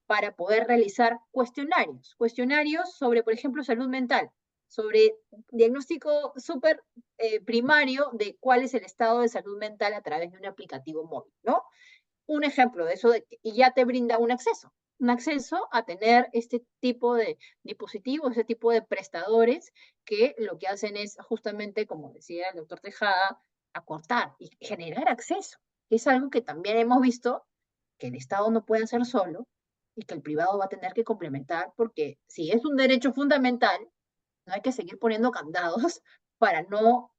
para poder realizar cuestionarios sobre, por ejemplo, salud mental, sobre diagnóstico súper primario de cuál es el estado de salud mental a través de un aplicativo móvil, ¿no? Un ejemplo de eso, y ya te brinda un acceso a tener este tipo de dispositivos, este tipo de prestadores que lo que hacen es justamente, como decía el doctor Tejada, acortar y generar acceso, que es algo que también hemos visto que el Estado no puede hacer solo y que el privado va a tener que complementar, porque si es un derecho fundamental, no hay que seguir poniendo candados para no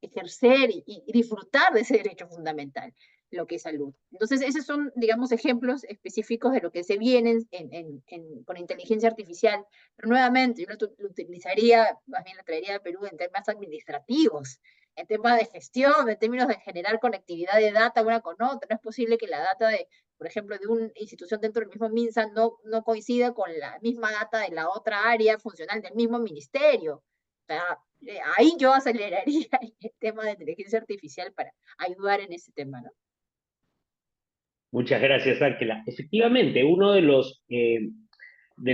ejercer y disfrutar de ese derecho fundamental, lo que es salud. Entonces, esos son, digamos, ejemplos específicos de lo que se viene con inteligencia artificial. Pero nuevamente, yo lo utilizaría, más bien lo traería a Perú en temas administrativos, en temas de gestión, en términos de generar conectividad de data una con otra. No es posible que la data de, por ejemplo, de una institución dentro del mismo MINSA no coincida con la misma data de la otra área funcional del mismo ministerio. O sea, ahí yo aceleraría el tema de inteligencia artificial para ayudar en ese tema, ¿no? Muchas gracias, Ángela. Efectivamente, uno de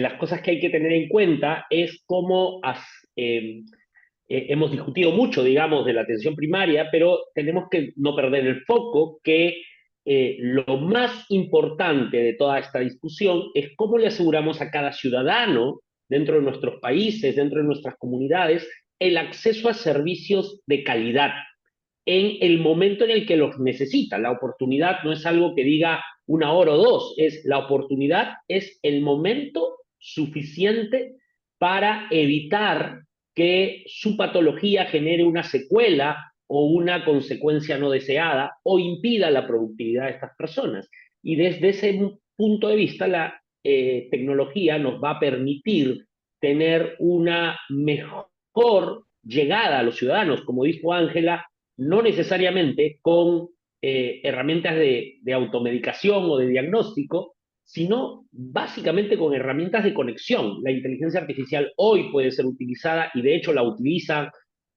las cosas que hay que tener en cuenta es cómo hemos discutido mucho, digamos, de la atención primaria, pero tenemos que no perder el foco que lo más importante de toda esta discusión es cómo le aseguramos a cada ciudadano dentro de nuestros países, dentro de nuestras comunidades, el acceso a servicios de calidad en el momento en el que los necesita. La oportunidad no es algo que diga una hora o dos, la oportunidad es el momento suficiente para evitar que su patología genere una secuela o una consecuencia no deseada o impida la productividad de estas personas. Y desde ese punto de vista, la tecnología nos va a permitir tener una mejor llegada a los ciudadanos, como dijo Ángela, no necesariamente con herramientas de automedicación o de diagnóstico, sino básicamente con herramientas de conexión. La inteligencia artificial hoy puede ser utilizada, y de hecho la utilizan,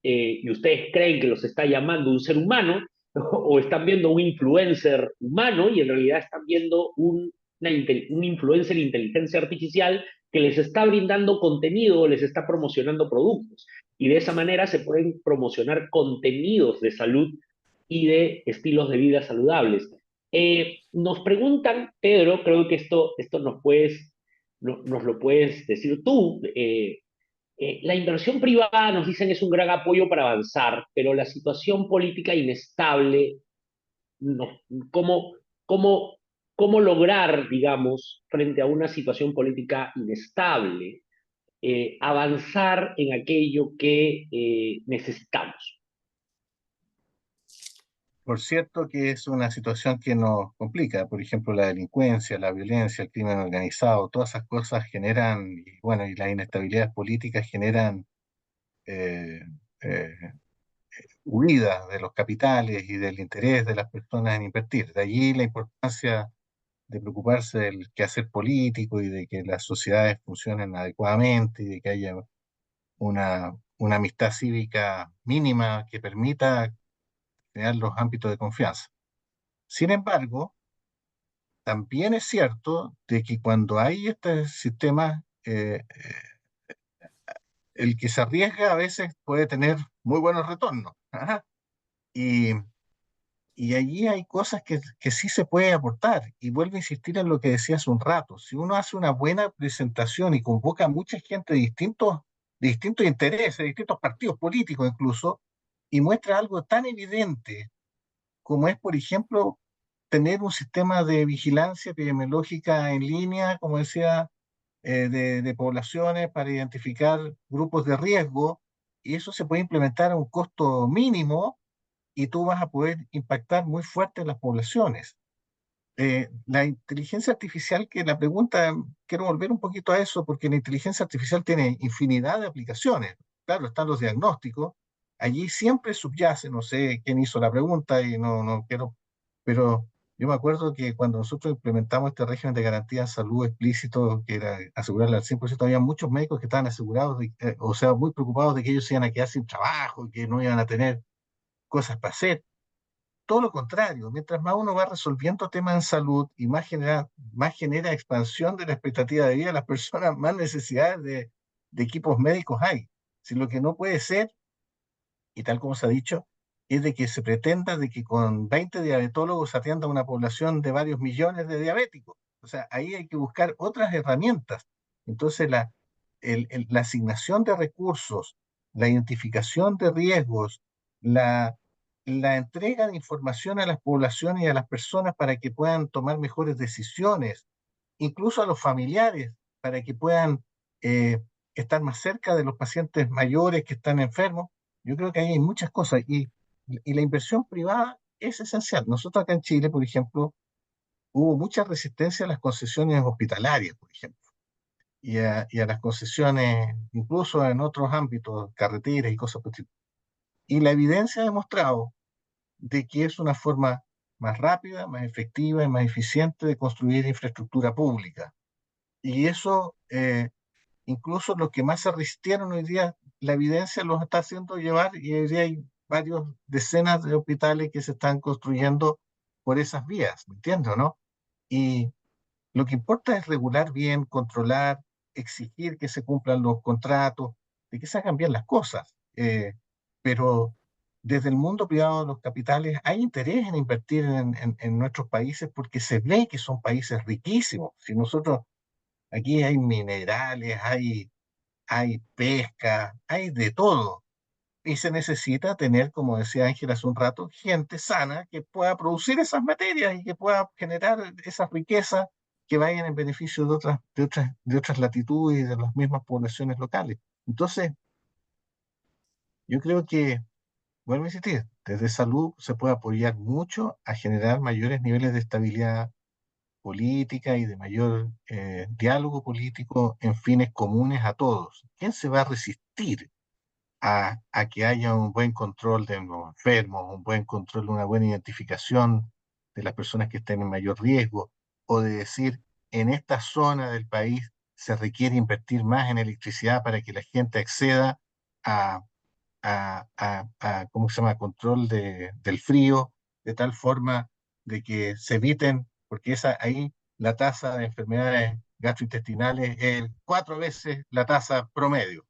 y ustedes creen que los está llamando un ser humano, o están viendo un influencer humano, y en realidad están viendo un influencer de inteligencia artificial que les está brindando contenido o les está promocionando productos. Y de esa manera se pueden promocionar contenidos de salud y de estilos de vida saludables. Nos preguntan, Pedro, creo que esto nos lo puedes decir tú. La inversión privada, nos dicen, es un gran apoyo para avanzar, pero la situación política inestable, no, ¿cómo, cómo, cómo lograr, digamos, frente a una situación política inestable, avanzar en aquello que necesitamos. Por cierto que es una situación que nos complica, por ejemplo, la delincuencia, la violencia, el crimen organizado, todas esas cosas generan, y bueno, y las inestabilidades políticas generan eh, eh, huida de los capitales y del interés de las personas en invertir. De allí la importancia de preocuparse del quehacer político y de que las sociedades funcionen adecuadamente y de que haya una amistad cívica mínima que permita crear los ámbitos de confianza. Sin embargo, también es cierto de que cuando hay este sistema, el que se arriesga a veces puede tener muy buenos retornos. Ajá. Y, y allí hay cosas que sí se puede aportar. Y vuelvo a insistir en lo que decía hace un rato. Si uno hace una buena presentación y convoca a mucha gente de distintos intereses, de distintos partidos políticos incluso, y muestra algo tan evidente como es, por ejemplo, tener un sistema de vigilancia epidemiológica en línea, como decía, de poblaciones para identificar grupos de riesgo, y eso se puede implementar a un costo mínimo y tú vas a poder impactar muy fuerte en las poblaciones. La inteligencia artificial, que la pregunta, quiero volver un poquito a eso, porque la inteligencia artificial tiene infinidad de aplicaciones. Claro, están los diagnósticos, allí siempre subyace, no sé quién hizo la pregunta y no quiero, pero yo me acuerdo que cuando nosotros implementamos este régimen de garantía de salud explícito, que era asegurarle al 100%, había muchos médicos que estaban asegurados, o sea, muy preocupados de que ellos se iban a quedar sin trabajo y que no iban a tener cosas para hacer. Todo lo contrario, mientras más uno va resolviendo temas en salud y más genera expansión de la expectativa de vida de las personas, más necesidades de equipos médicos hay. Si lo que no puede ser, y tal como se ha dicho, es de que se pretenda de que con 20 diabetólogos se atienda a una población de varios millones de diabéticos. O sea, ahí hay que buscar otras herramientas. Entonces, la asignación de recursos, la identificación de riesgos, la, la entrega de información a las poblaciones y a las personas para que puedan tomar mejores decisiones, incluso a los familiares, para que puedan eh, estar más cerca de los pacientes mayores que están enfermos. Yo creo que ahí hay muchas cosas y la inversión privada es esencial. Nosotros acá en Chile, por ejemplo, hubo mucha resistencia a las concesiones hospitalarias, por ejemplo, y a las concesiones, incluso en otros ámbitos, carreteras y cosas por el estilo. Y la evidencia ha demostrado de que es una forma más rápida, más efectiva y más eficiente de construir infraestructura pública. Y eso, incluso los que más se resistieron hoy día, la evidencia los está haciendo llevar y hoy día hay varios decenas de hospitales que se están construyendo por esas vías, ¿me entiendes, no? Y lo que importa es regular bien, controlar, exigir que se cumplan los contratos, de que se hagan bien las cosas. Pero desde el mundo privado de los capitales hay interés en invertir en nuestros países porque se ve que son países riquísimos. Si nosotros, aquí hay minerales, hay pesca, hay de todo. Y se necesita tener, como decía Ángel hace un rato, gente sana que pueda producir esas materias y que pueda generar esas riquezas que vayan en beneficio de otras latitudes y de las mismas poblaciones locales. Entonces, yo creo que, vuelvo a insistir, desde salud se puede apoyar mucho a generar mayores niveles de estabilidad política y de mayor diálogo político en fines comunes a todos. ¿Quién se va a resistir a que haya un buen control de los enfermos, un buen control, una buena identificación de las personas que estén en mayor riesgo, o de decir, en esta zona del país se requiere invertir más en electricidad para que la gente acceda a, ¿cómo se llama?, control del frío, de tal forma de que se eviten, porque ahí la tasa de enfermedades gastrointestinales es 4 veces la tasa promedio.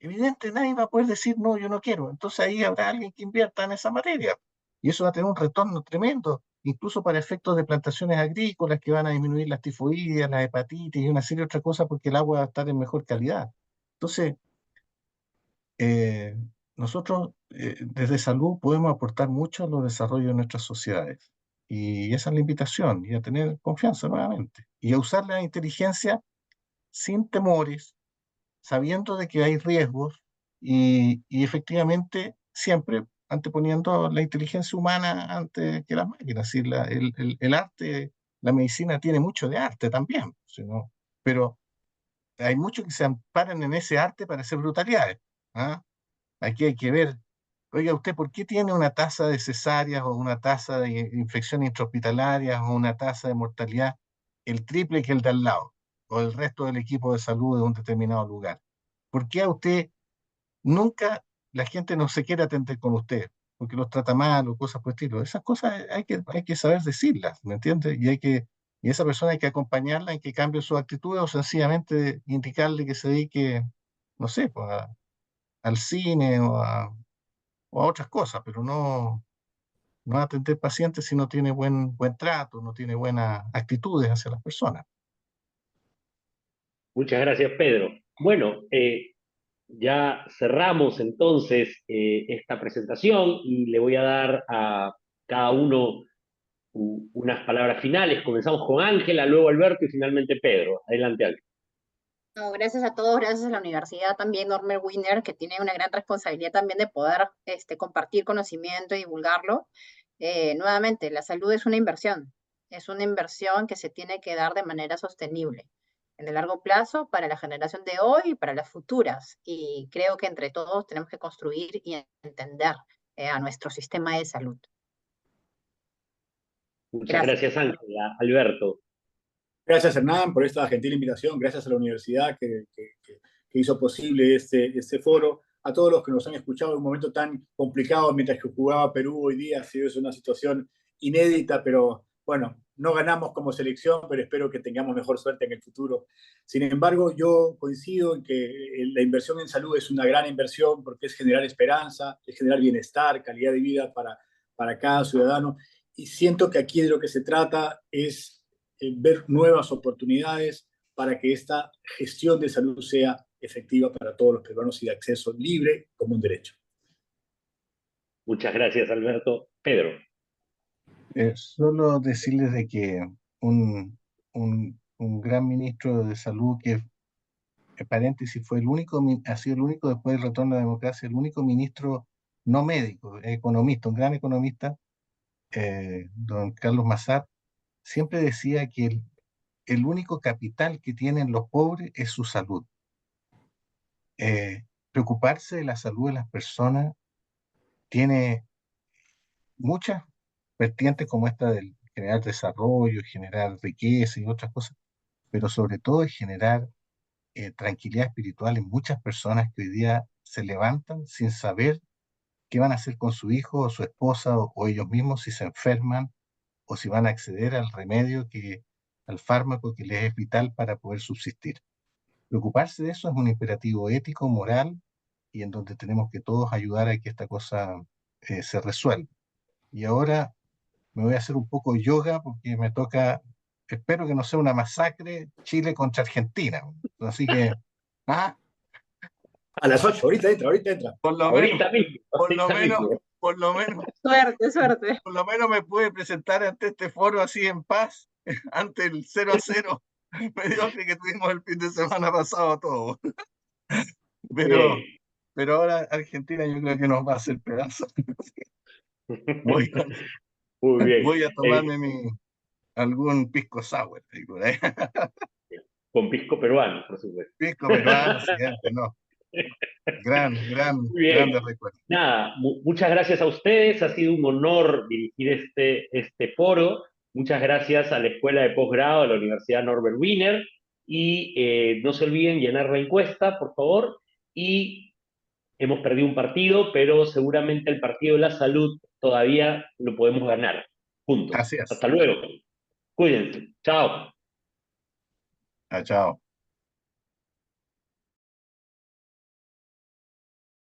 Evidente, nadie va a poder decir, no, yo no quiero. Entonces ahí habrá alguien que invierta en esa materia. Y eso va a tener un retorno tremendo, incluso para efectos de plantaciones agrícolas que van a disminuir las tifoides, las hepatitis y una serie de otras cosas porque el agua va a estar en mejor calidad. Entonces, eh, nosotros desde salud podemos aportar mucho a los desarrollos de nuestras sociedades. Y esa es la invitación, y a tener confianza nuevamente. Y a usar la inteligencia sin temores, sabiendo de que hay riesgos y efectivamente siempre anteponiendo la inteligencia humana antes que las máquinas. Sí, el arte, la medicina tiene mucho de arte también, ¿sí, no? Pero hay muchos que se amparan en ese arte para hacer brutalidades. ¿Ah? Aquí hay que ver, oiga, ¿usted por qué tiene una tasa de cesáreas o una tasa de infecciones intrahospitalarias o una tasa de mortalidad el triple que el de al lado o el resto del equipo de salud de un determinado lugar? ¿Por qué a usted nunca la gente no se quiere atender con usted? Porque los trata mal o cosas por el estilo. Esas cosas hay que saber decirlas, ¿me entiende? Y esa persona hay que acompañarla en que cambie su actitud o sencillamente indicarle que se dedique, no sé, pues, al cine o a otras cosas, pero no a atender pacientes si no tiene buen trato, no tiene buenas actitudes hacia las personas. Muchas gracias, Pedro. Bueno, ya cerramos entonces esta presentación y le voy a dar a cada uno unas palabras finales. Comenzamos con Ángela, luego Alberto y finalmente Pedro. Adelante, Ángela. No, gracias a todos, gracias a la universidad también, Norbert Wiener, que tiene una gran responsabilidad también de poder compartir conocimiento y divulgarlo. Nuevamente, la salud es una inversión que se tiene que dar de manera sostenible, en el largo plazo, para la generación de hoy y para las futuras. Y creo que entre todos tenemos que construir y entender a nuestro sistema de salud. Muchas Gracias. gracias, Ángela. Alberto. Gracias, Hernán, por esta gentil invitación. Gracias a la universidad que hizo posible este foro. A todos los que nos han escuchado en un momento tan complicado mientras que jugaba Perú hoy día. Ha sido una situación inédita, pero bueno, no ganamos como selección, pero espero que tengamos mejor suerte en el futuro. Sin embargo, yo coincido en que la inversión en salud es una gran inversión porque es generar esperanza, es generar bienestar, calidad de vida para cada ciudadano. Y siento que aquí de lo que se trata es ver nuevas oportunidades para que esta gestión de salud sea efectiva para todos los peruanos y de acceso libre como un derecho. Muchas gracias, Alberto. Pedro. Solo decirles de que un gran ministro de salud que, en paréntesis, fue el único, ha sido el único después del retorno a la democracia, el único ministro no médico, economista, un gran economista, don Carlos Massad, siempre decía que el único capital que tienen los pobres es su salud. Preocuparse de la salud de las personas tiene muchas vertientes como esta del generar desarrollo, generar riqueza y otras cosas, pero sobre todo es generar tranquilidad espiritual en muchas personas que hoy día se levantan sin saber qué van a hacer con su hijo o su esposa o ellos mismos si se enferman o si van a acceder al remedio al fármaco que les es vital para poder subsistir. Preocuparse de eso es un imperativo ético, moral, y en donde tenemos que todos ayudar a que esta cosa se resuelva. Y ahora me voy a hacer un poco yoga porque me toca, espero que no sea una masacre, Chile contra Argentina. Así que, ah, A las 8, ahorita entra. por lo menos, Ahorita mismo, por lo ahorita menos, mismo. por lo menos, Suerte, suerte. por lo menos me pude presentar ante este foro así en paz, ante el 0-0 mediocre que tuvimos el fin de semana pasado todo. Pero, Bien. pero ahora Argentina yo creo que nos va a hacer pedazos. Voy, Muy bien. voy a tomarme algún pisco sour ahí por ahí. Con pisco peruano, por supuesto. Pisco peruano, siempre, ¿no? Muy bien. Grandes recuerdos. Nada, muchas gracias a ustedes. Ha sido un honor dirigir este foro. Muchas gracias a la Escuela de Posgrado de la Universidad Norbert Wiener. Y no se olviden llenar la encuesta, por favor. Y hemos perdido un partido, pero seguramente el partido de la salud todavía lo podemos ganar juntos. Gracias. Hasta luego. Cuídense. Chao. Chao.